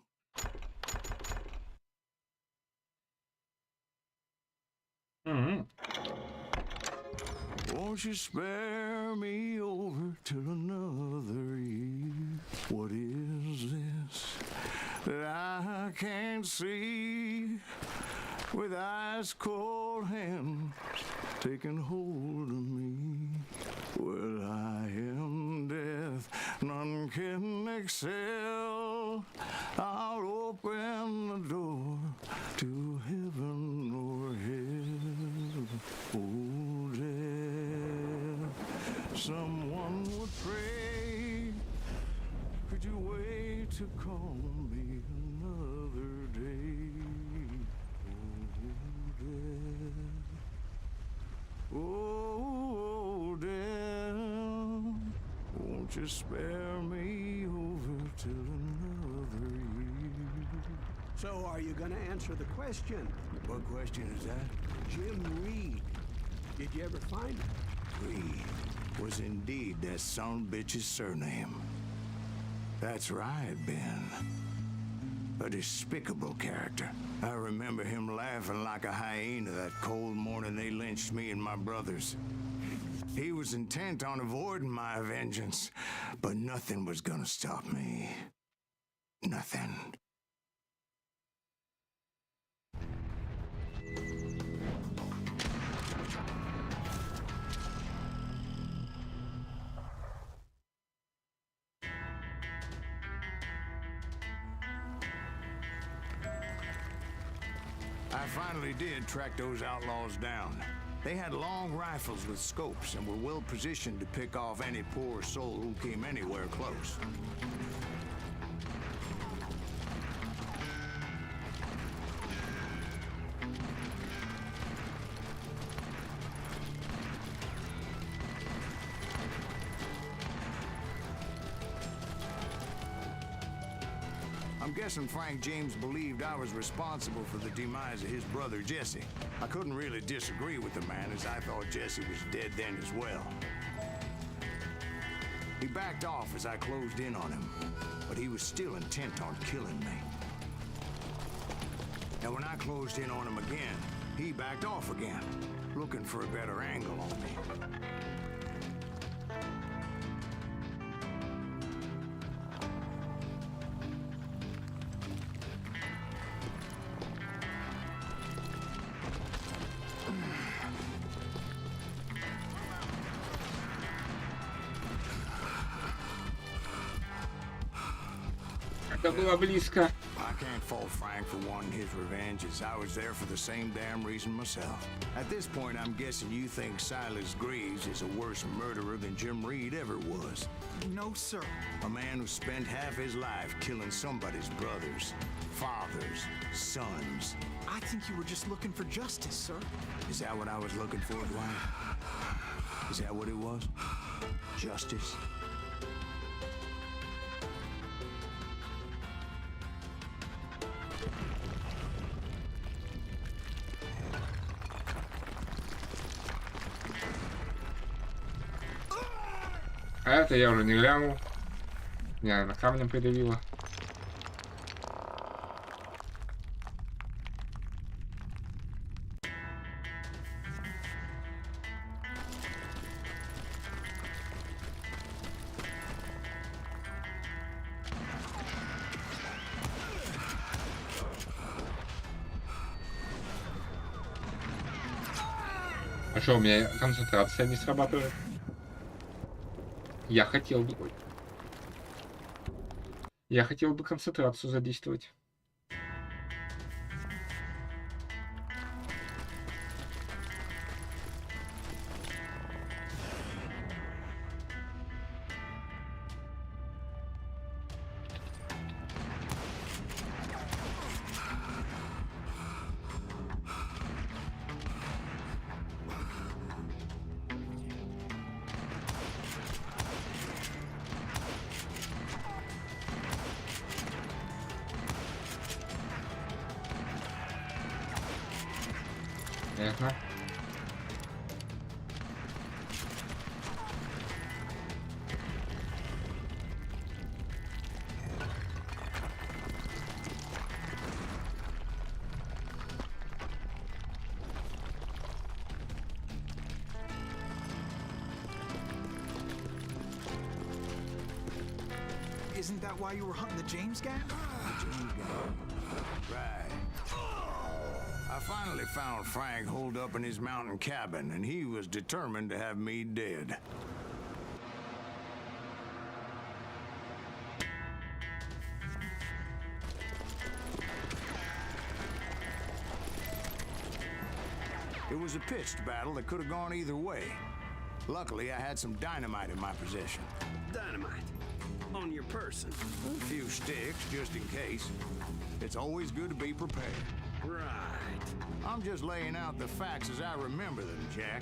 Мгм. Won't you spare me over till another year? What is this that I can't see? With ice cold hands taking hold of me. Well, I am death, none can excel. I'll open the door to heaven or hell. Oh, death, someone would pray. Could you wait to call me another day? Oh, death, won't you spare me over till another year? So are you going to answer the question? What question is that? Jim Reed. Did you ever find him? Reed was indeed that son of a bitch's surname. That's right, Ben. A despicable character. I remember him laughing like a hyena that cold morning they lynched me and my brothers. He was intent on avoiding my vengeance, but nothing was gonna stop me. Nothing. I finally did track those outlaws down. They had long rifles with scopes and were well positioned to pick off any poor soul who came anywhere close. I'm guessing Frank James believed I was responsible for the demise of his brother Jesse. I couldn't really disagree with the man, as I thought Jesse was dead then as well. He backed off as I closed in on him, but he was still intent on killing me. And when I closed in on him again, he backed off again, looking for a better angle on me. Это было близко. I can't fault Frank for wanting his revenge, as I was there for the same damn reason myself. At this point, I'm guessing you think Silas Greaves is a worse murderer than Jim Reed ever was. No, sir. A man who spent half his life killing somebody's brothers, fathers, sons. I think you were just looking for justice, sir. Is that what I was looking for, Dwight? Is that what it was? Justice? А это я уже не глянул. Меня, наверное, камнем придавило. А что, у меня концентрация не срабатывает? Я хотел бы... Ой. Я хотел бы концентрацию задействовать. Понятно. Isn't that why you were hunting the James gang? Right. I finally found Frank holed up in his mountain cabin, and he was determined to have me dead. It was a pitched battle that could have gone either way. Luckily, I had some dynamite in my possession. Dynamite. On your person. A few sticks, just in case. It's always good to be prepared. Right. I'm just laying out the facts as I remember them, Jack.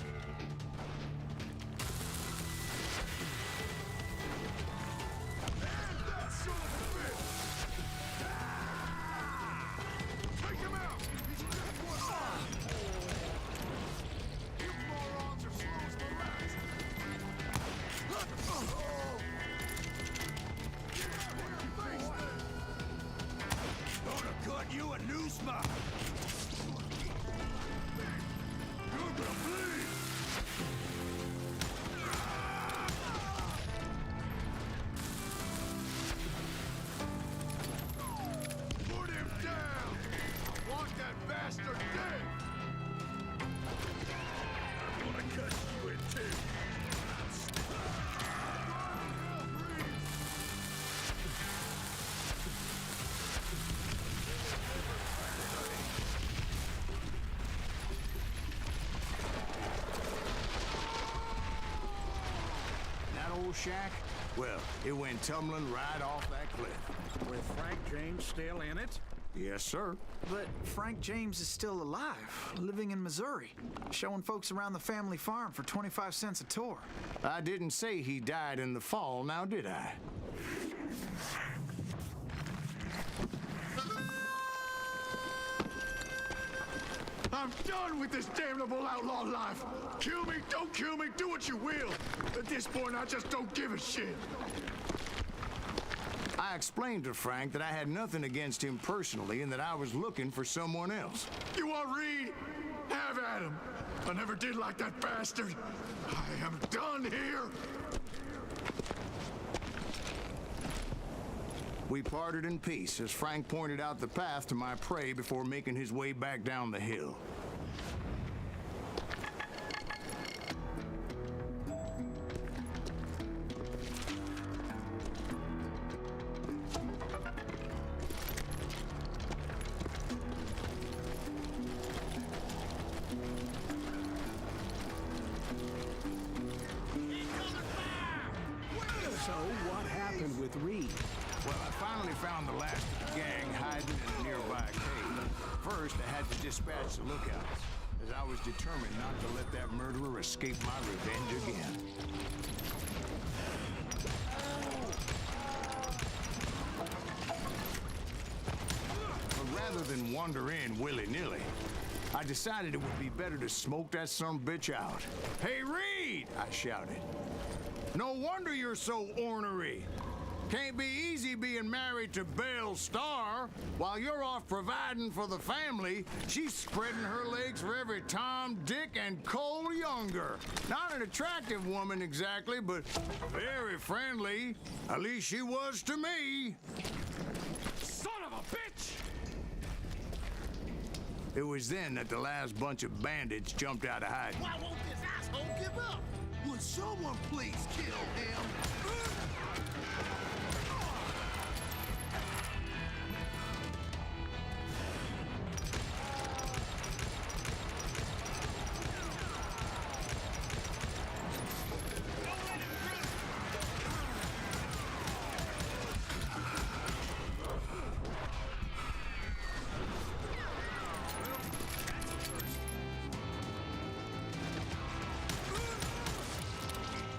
Shack? Well, it went tumbling right off that cliff. With Frank James still in it? Yes, sir. But Frank James is still alive, living in Missouri, showing folks around the family farm for 25 cents a tour. I didn't say he died in the fall, now did I? I'm done with this damnable outlaw life. Kill me, don't kill me, do what you will. At this point, I just don't give a shit. I explained to Frank that I had nothing against him personally and that I was looking for someone else. You want Reed? Have at him. I never did like that bastard. I am done here. We parted in peace as Frank pointed out the path to my prey before making his way back down the hill. with Reed? Well, I finally found the last of the gang hiding in a nearby cave. First, I had to dispatch the lookouts, as I was determined not to let that murderer escape my revenge again. But rather than wander in willy-nilly, I decided it would be better to smoke that sumbitch out. Hey, Reed! I shouted. No wonder you're so ornery. Can't be easy being married to Belle Starr. While you're off providing for the family, she's spreading her legs for every Tom, Dick, and Cole Younger. Not an attractive woman exactly, but very friendly. At least she was to me. Son of a bitch! It was then that the last bunch of bandits jumped out of hiding. Why won't this asshole give up? Would someone please kill him?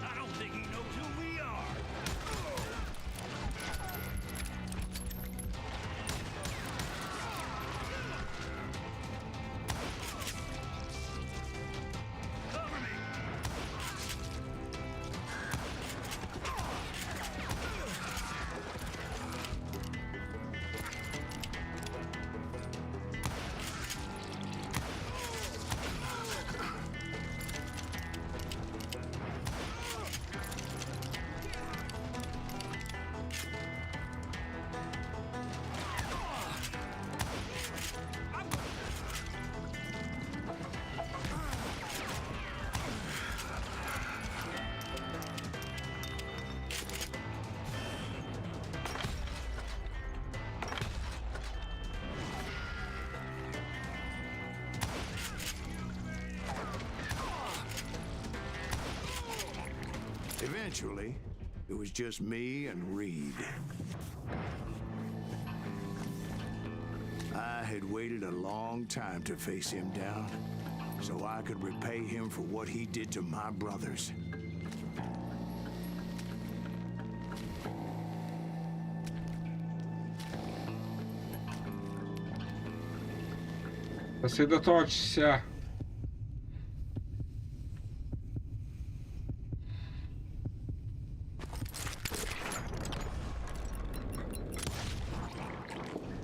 I don't think he knows who we are. Cover me. Eventually, it was just me and Reed. I had waited a long time to face him down, so I could repay him for what he did to my brothers. Сосредоточься.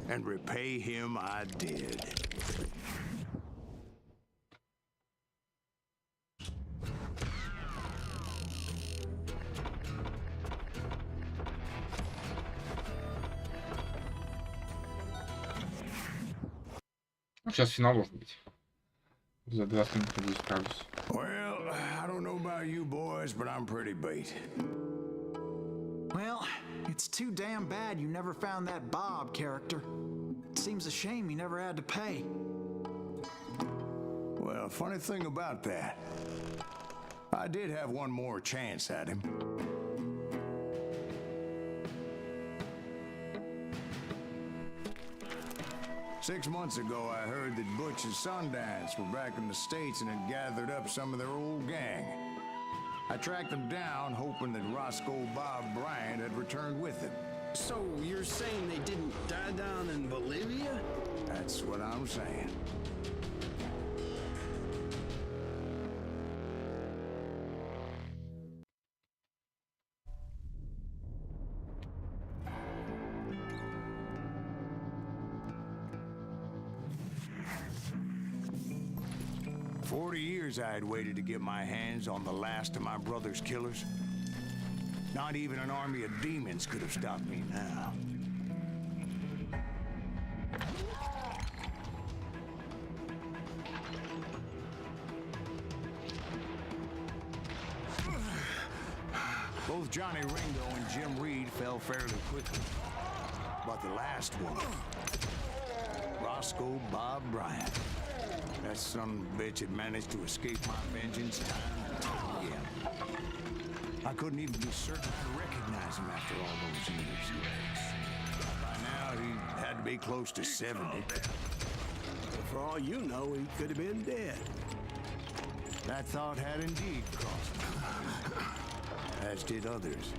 And repay him I did. Сейчас финал должен быть. За 20 минут на 10 градусов. Well, I don't know about you boys, but I'm pretty bait. Well, it's too damn bad you never found that Bob character. It seems a shame you never had to pay. Well, funny thing about that, I did have one more chance at him. Six months ago, I heard that Butch and Sundance were back in the States and had gathered up some of their old gang. I tracked them down, hoping that Roscoe Bob Bryant had returned with them. So you're saying they didn't die down in Bolivia? That's what I'm saying. "40 years I had waited to get my hands on the last of my brother's killers. Not even an army of demons could have stopped me now. Both Johnny Ringo and Jim Reed fell fairly quickly. But the last one, Roscoe Bob Bryant, that son of a bitch had managed to escape my vengeance time and time again. I couldn't even be certain to recognize him after all those years. By now, he had to be close to 70. For all you know, he could have been dead. That thought had indeed crossed my mind, as did others.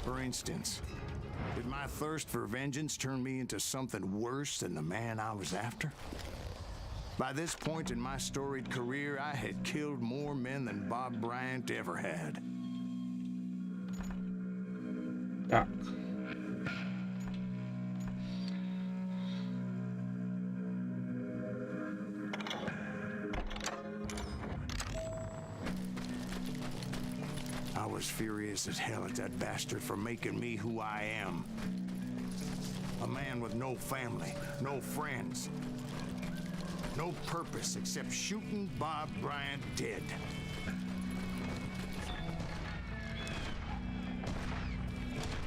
For instance, did my thirst for vengeance turn me into something worse than the man I was after? By this point in my storied career, I had killed more men than Bob Bryant ever had. Так. I was furious as hell at that bastard for making me who I am. A man with no family, no friends, no purpose except shooting Bob Bryant dead.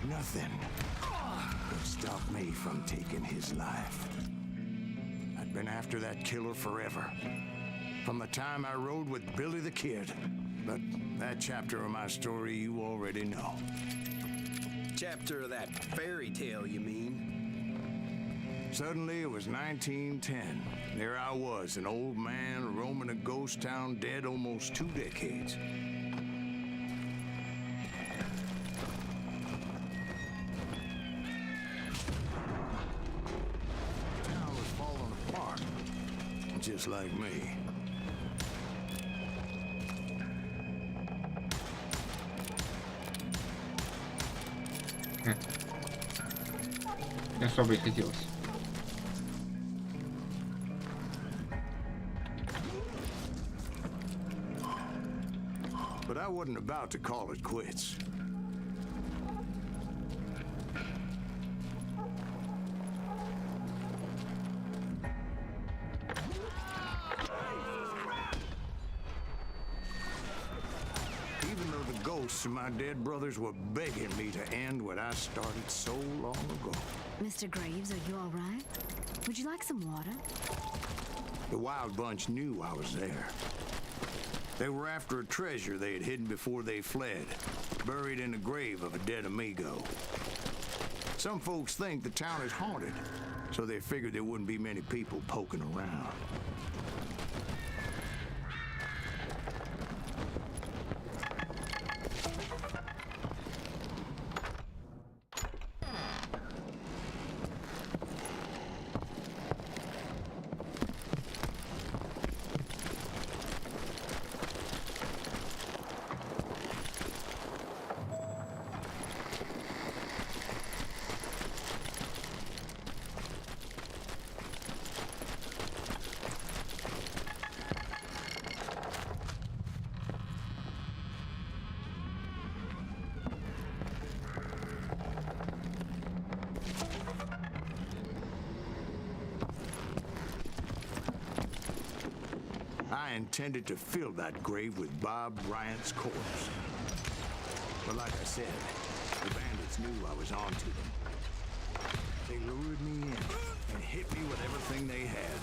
Nothing could stop me from taking his life. I'd been after that killer forever, from the time I rode with Billy the Kid. But that chapter of my story you already know. Chapter of that fairy tale, you mean? Suddenly it was 1910. There I was, an old man roaming a ghost town dead almost 2 decades. The town was falling apart, just like me. Не особо и хотелось. But I wasn't about to call it quits. Even though the ghosts of my dead brothers were begging me to end what I started so long ago. Mr. Graves, are you all right? Would you like some water? The Wild Bunch knew I was there. They were after a treasure they had hidden before they fled, buried in the grave of a dead amigo. Some folks think the town is haunted, so they figured there wouldn't be many people poking around. I intended to fill that grave with Bob Bryant's corpse. But like I said, the bandits knew I was on to them. They lured me in and hit me with everything they had.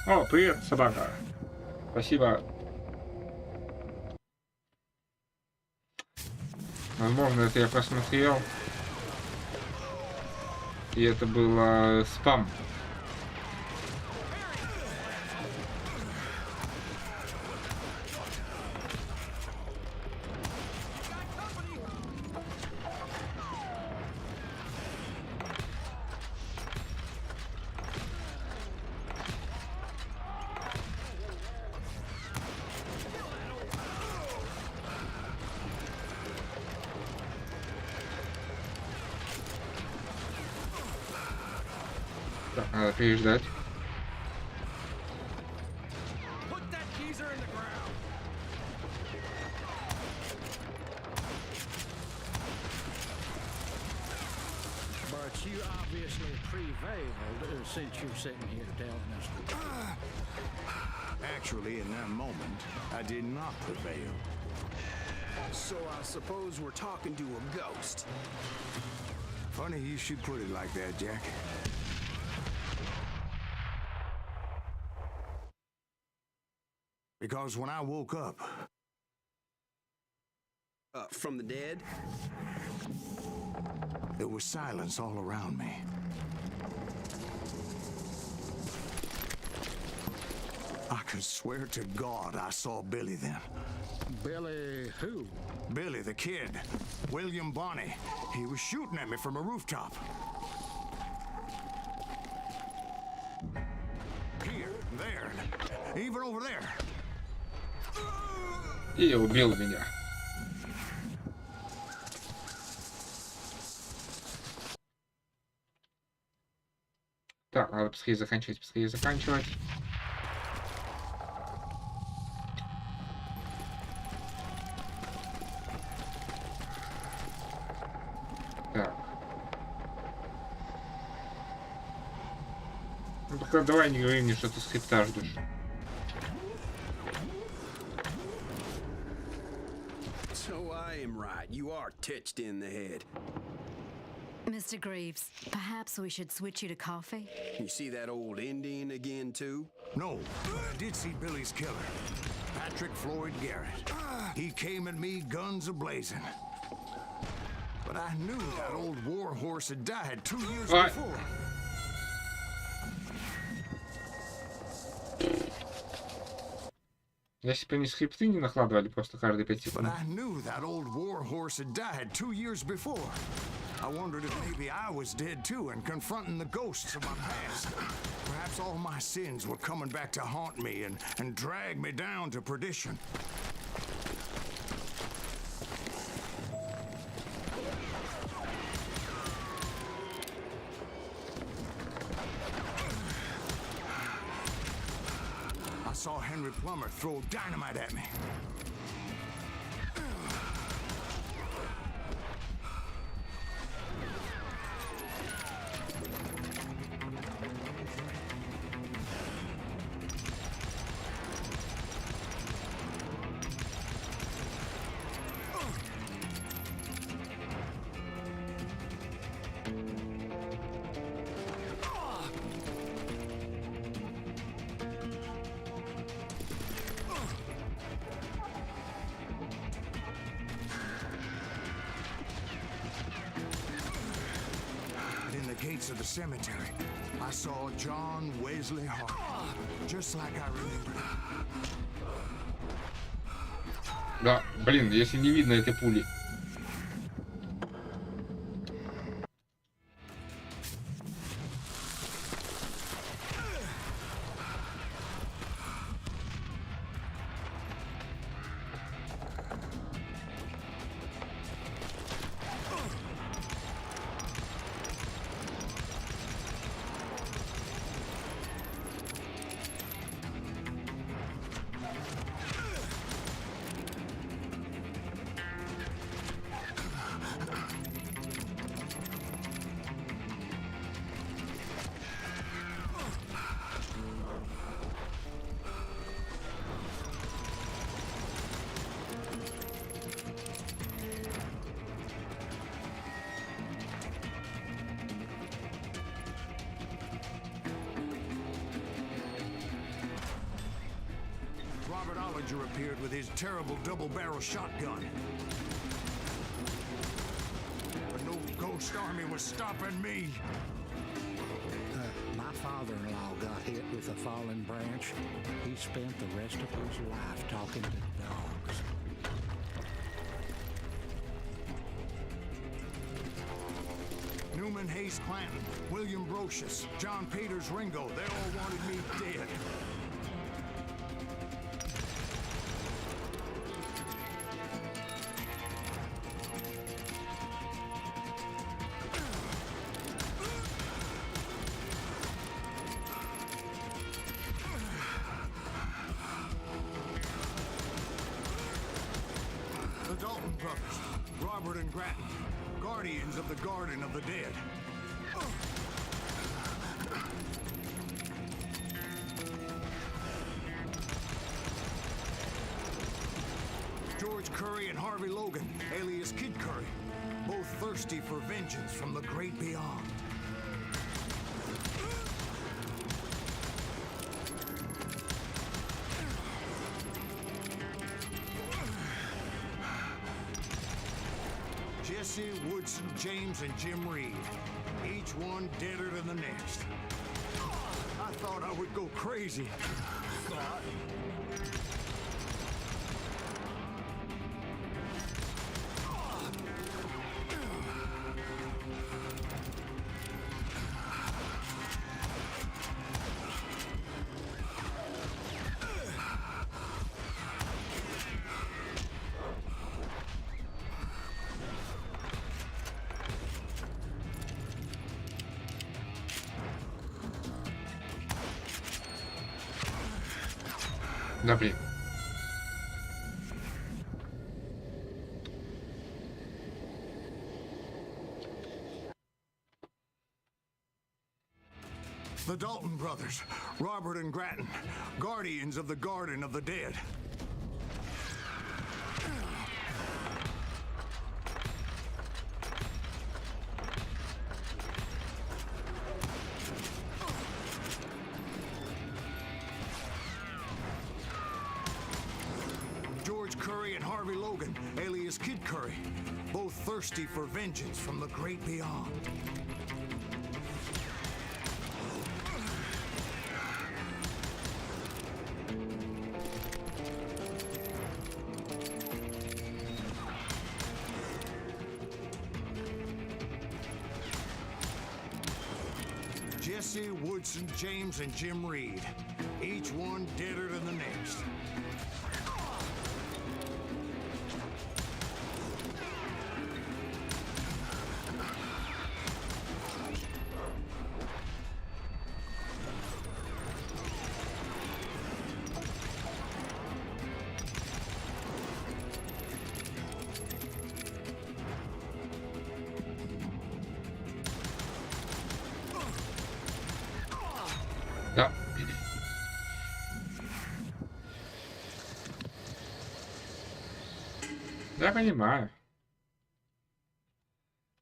О, привет, собака. Спасибо. Возможно, это я просмотрел. И это было спам. Так, надо переждать. But you obviously prevailed since you're sitting here telling us the truth. Actually, in that moment, I did not prevail. So I suppose we're talking to a ghost. Funny you should put it like that, Jack. Because when I woke up... From the dead? There was silence all around me. I could swear to God I saw Billy then. Billy who? Billy the kid. William Bonney. He was shooting at me from a rooftop. Here, there, even over there. И убил меня. Так, надо быстрее заканчивать, быстрее заканчивать. Так. Ну только давай не говори мне, что ты скрипта ждешь. So I am right. You are touched in the head. Mr. Greaves, perhaps we should switch you to coffee? You see that old Indian again, too? No, but I did see Billy's killer, Patrick Floyd Garrett. He came at me guns a-blazing. But I knew that old war horse had died 2 years before. Если бы они скрипты не накладывали просто каждые 5 But секунд. I knew that old war horse had died 2 years before. I wondered if maybe I was dead too and confronting the ghosts of my past. Perhaps all my sins were coming back to haunt me and drag me down to perdition. I saw Henry Plummer throw dynamite at me. Gates of the cemetery, I saw John Wesley Hart, just like I remembered. Да, блин, если не видно этой пули. Robert Ollinger appeared with his terrible double-barrel shotgun. But no ghost army was stopping me. My father-in-law got hit with a fallen branch. He spent the rest of his life talking to dogs. Newman Hayes Clanton, William Brocious, John Peters Ringo, they all wanted me dead. The Dalton brothers, Robert and Grattan, guardians of the Garden of the Dead. George Curry and Harvey Logan, alias Kid Curry, both thirsty for vengeance from the great beyond. Jesse, Woodson, James, and Jim Reed, each one deader than the next. I thought I would go crazy. Да блин. The Dalton brothers, Robert and Grattan, guardians of the Garden of the Dead. George Curry and Harvey Logan, alias Kid Curry, both thirsty for vengeance from the great beyond. Jesse, Woodson, James, and Jim Reed, each one deader than the next. Да. Я понимаю.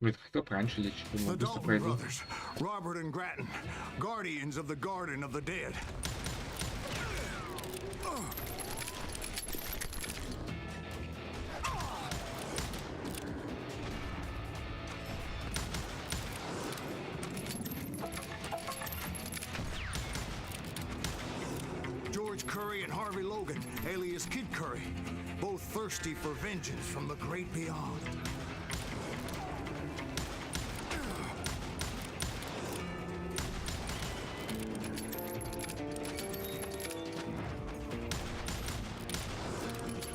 Блин, хотел раньше лечить, думал, The быстро Dalton пройду. brothers, Robert and Grattan, guardians of the Garden of the Dead. George Curry and Harvey Logan, alias Kid Curry, both thirsty for vengeance from the great beyond.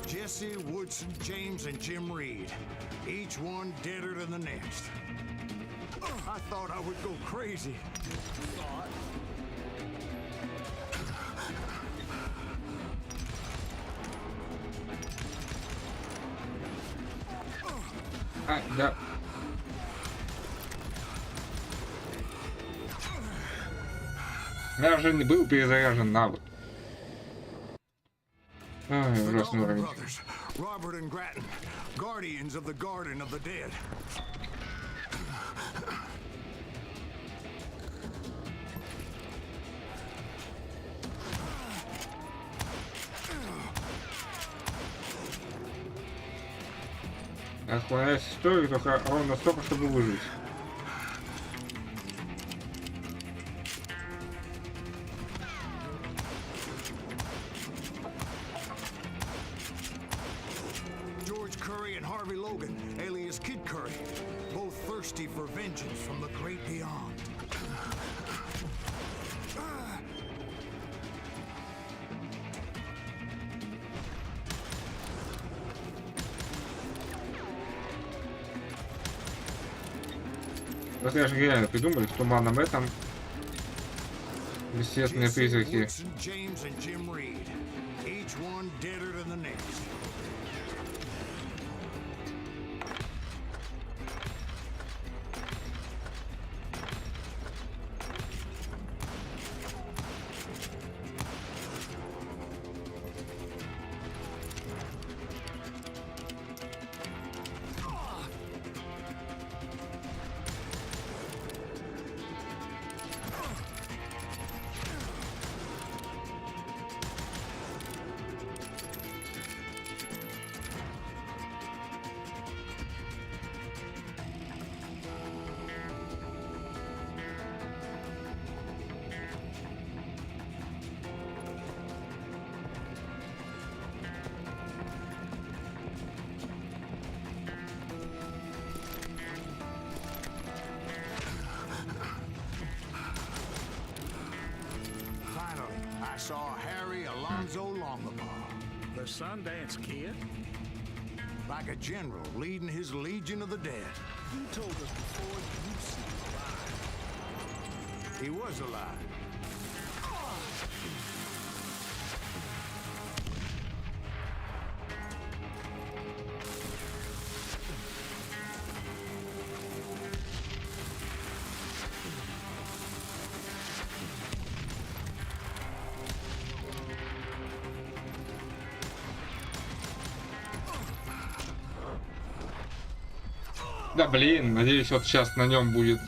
Jesse, Woodson, James, and Jim Reed, each one deader than the next. I thought I would go crazy. А, да. Я уже не был перезаряжен навык. Ай, The ужасный Dalton уровень. brothers, Robert and Grattan, guardians of the Garden of the Dead. Отклоняюсь в историю только ровно столько, чтобы выжить. George Curry and Harvey Logan, alias Kid Curry, both thirsty for vengeance from the great beyond. Вот я же реально придумали в туманном этом бесцветные призраки. Woodson, James, and Jim Reed, each one deader than the next. so long ago. The Sundance Kid? Like a general leading his legion of the dead. You told us before you'd seen him alive. He was alive. Да блин, надеюсь, вот сейчас на нем будет.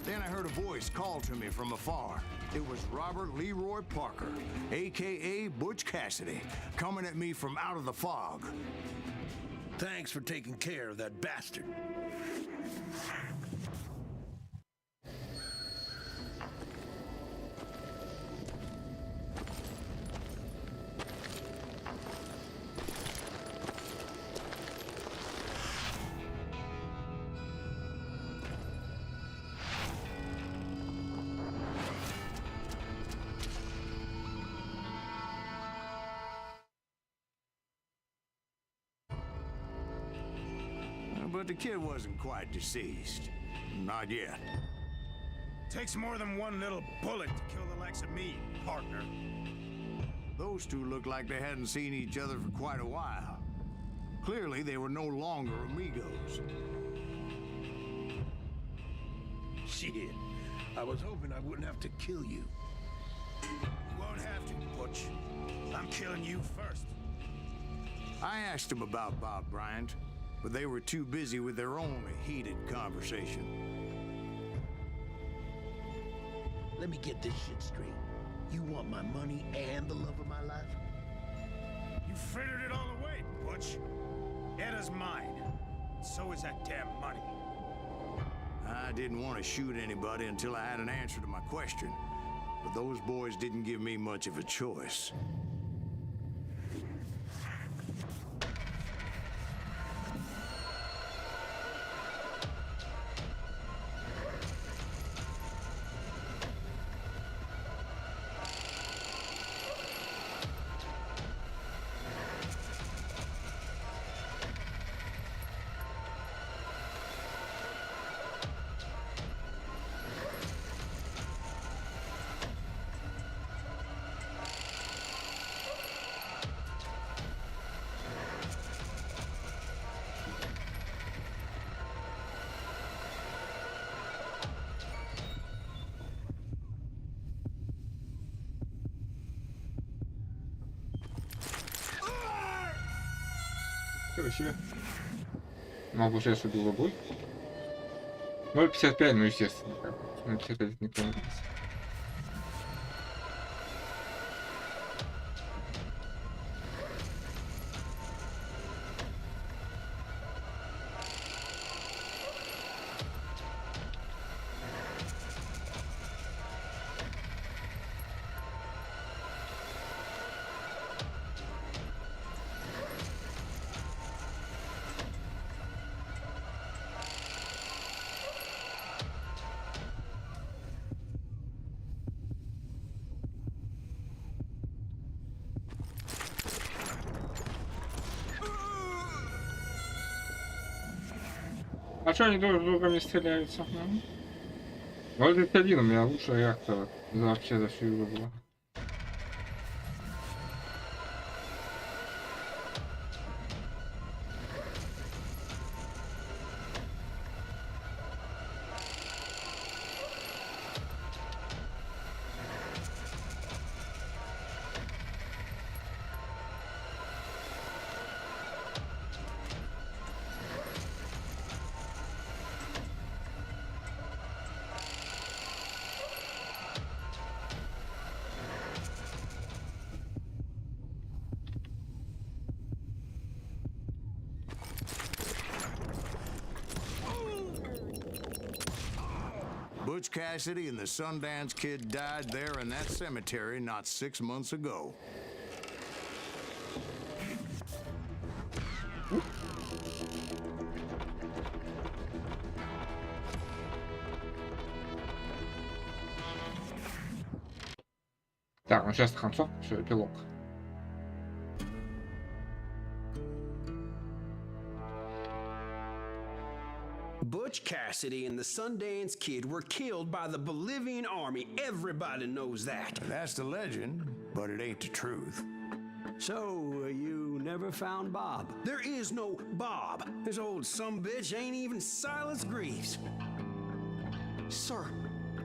Then I heard a voice call to me from afar. It was Robert Leroy Parker, a.k.a. Butch Cassidy, coming at me from out of the fog. Thanks for taking care of that bastard. But the kid wasn't quite deceased. Not yet. Takes more than one little bullet to kill the likes of me, partner. Those two looked like they hadn't seen each other for quite a while. Clearly, they were no longer amigos. Shit. I was hoping I wouldn't have to kill you. You won't have to, Butch. I'm killing you first. I asked him about Bob Bryant, but they were too busy with their own heated conversation. Let me get this shit straight. You want my money and the love of my life? You frittered it all away, Butch. Eda's mine. So is that damn money. I didn't want to shoot anybody until I had an answer to my question, but those boys didn't give me much of a choice. Короче, могу сейчас убил любой. 0.55, ну естественно, как бы. 0.55 никто не видит. А что они друг с другом не стреляются? 0.31 у меня лучший реактор вообще за всю игру была. Cassidy and the Sundance Kid died there in that cemetery not 6 months ago. Так, ну сейчас концовка, все, эпилог. Butch Cassidy and the Sundance Kid were killed by the Bolivian army. Everybody knows that. That's the legend, but it ain't the truth. So, you never found Bob? There is no Bob. This old sumbitch ain't even Silas Greaves. Sir,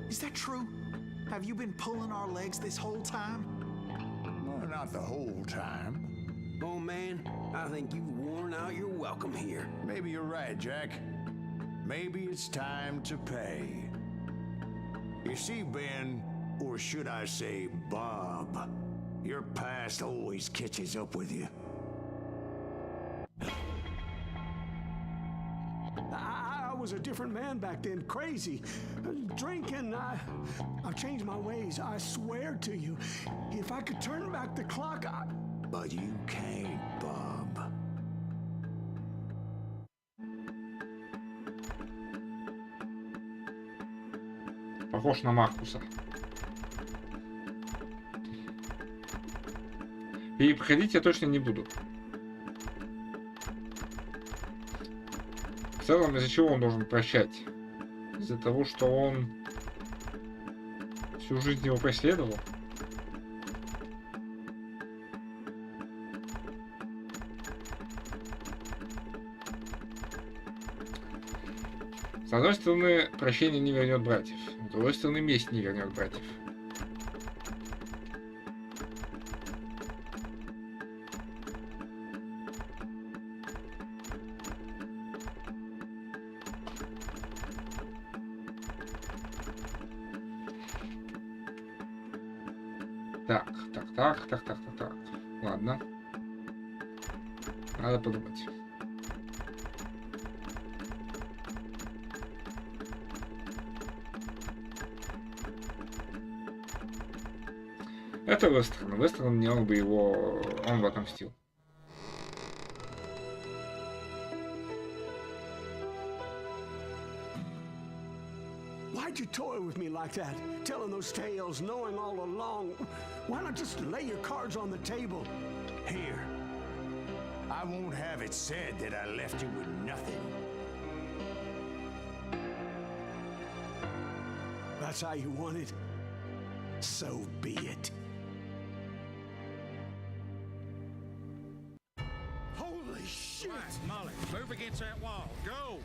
is that true? Have you been pulling our legs this whole time? Well, not the whole time. Oh man, I think you've worn out your welcome here. Maybe you're right, Jack. Maybe it's time to pay. You see, Ben, or should I say Bob, your past always catches up with you. I was a different man back then, crazy. Drinking, I've changed my ways, I swear to you. If I could turn back the clock, But you can't, Bob. Похож на Маркуса. Перепроходить я точно не буду. В целом, из-за чего он должен прощать? Из-за того, что он всю жизнь его преследовал? С одной стороны, прощение не вернет братьев. С другой стороны, месть не вернет братьев. Так. Ладно. Надо подумать. Это Вестерн. Вестерн мне бы его... Он бы отомстил. why'd you toy with me like that? Telling those tales, knowing all along. Why not just lay your cards on the table? Here. I won't have it said that I left you with nothing. That's how you want it? So be it. Holy shit! Right, Molly, move against that wall. Go!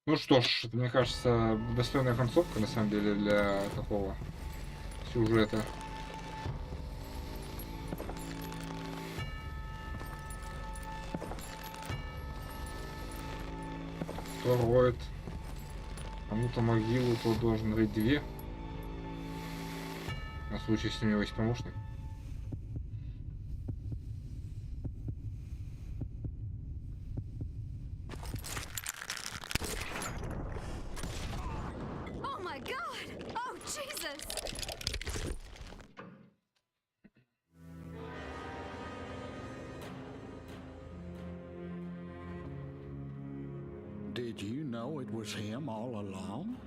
Ну что ж, это, мне кажется, достойная концовка, на самом деле, для такого сюжета. Кто роет кому-то могилу, тот должен рыть две. На случай, если у него есть помощник. Did you know it was him all along?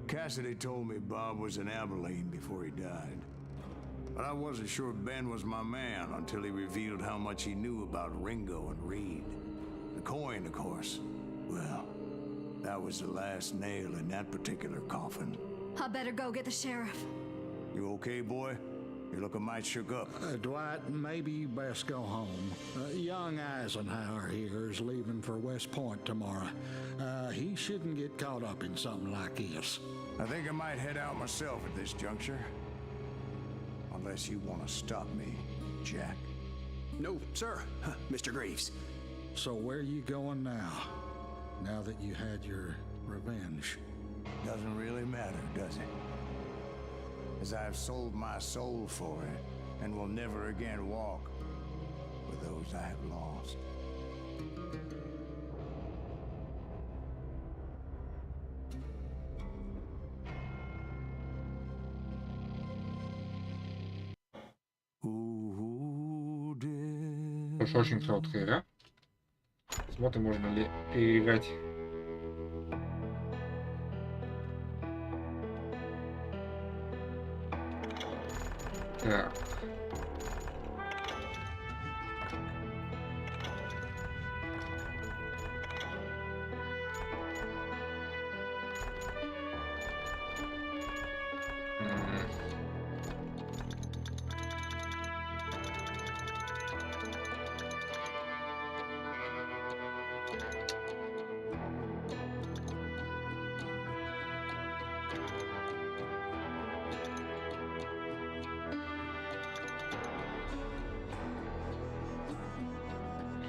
Cassidy told me Bob was in Abilene before he died. But I wasn't sure Ben was my man until he revealed how much he knew about Ringo and Reed. The coin, of course. Well, that was the last nail in that particular coffin. I better go get the sheriff. You okay, boy? You're looking mighty shook up. Dwight, maybe you best go home. Young Eisenhower here is leaving for West Point tomorrow. He shouldn't get caught up in something like this. I think I might head out myself at this juncture. Unless you want to stop me, Jack. No, sir, Mr. Graves. So where you going now? Now that you had your revenge? Doesn't really matter, does it? As I've sold my soul for it, and will never again walk with those I have lost. Тоже очень короткая игра. Смотрим, можно ли переиграть. Так.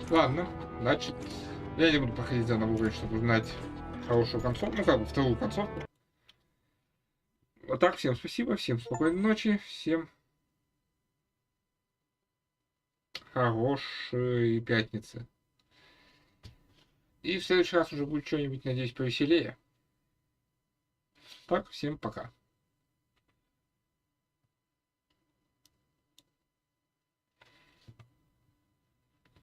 Ладно, значит, я не буду проходить заново уровень, чтобы узнать хорошую концовку, ну как бы вторую концовку. Вот так, всем спасибо, всем спокойной ночи, всем хорошей пятницы. И в следующий раз уже будет что-нибудь, надеюсь, повеселее. Так, всем пока.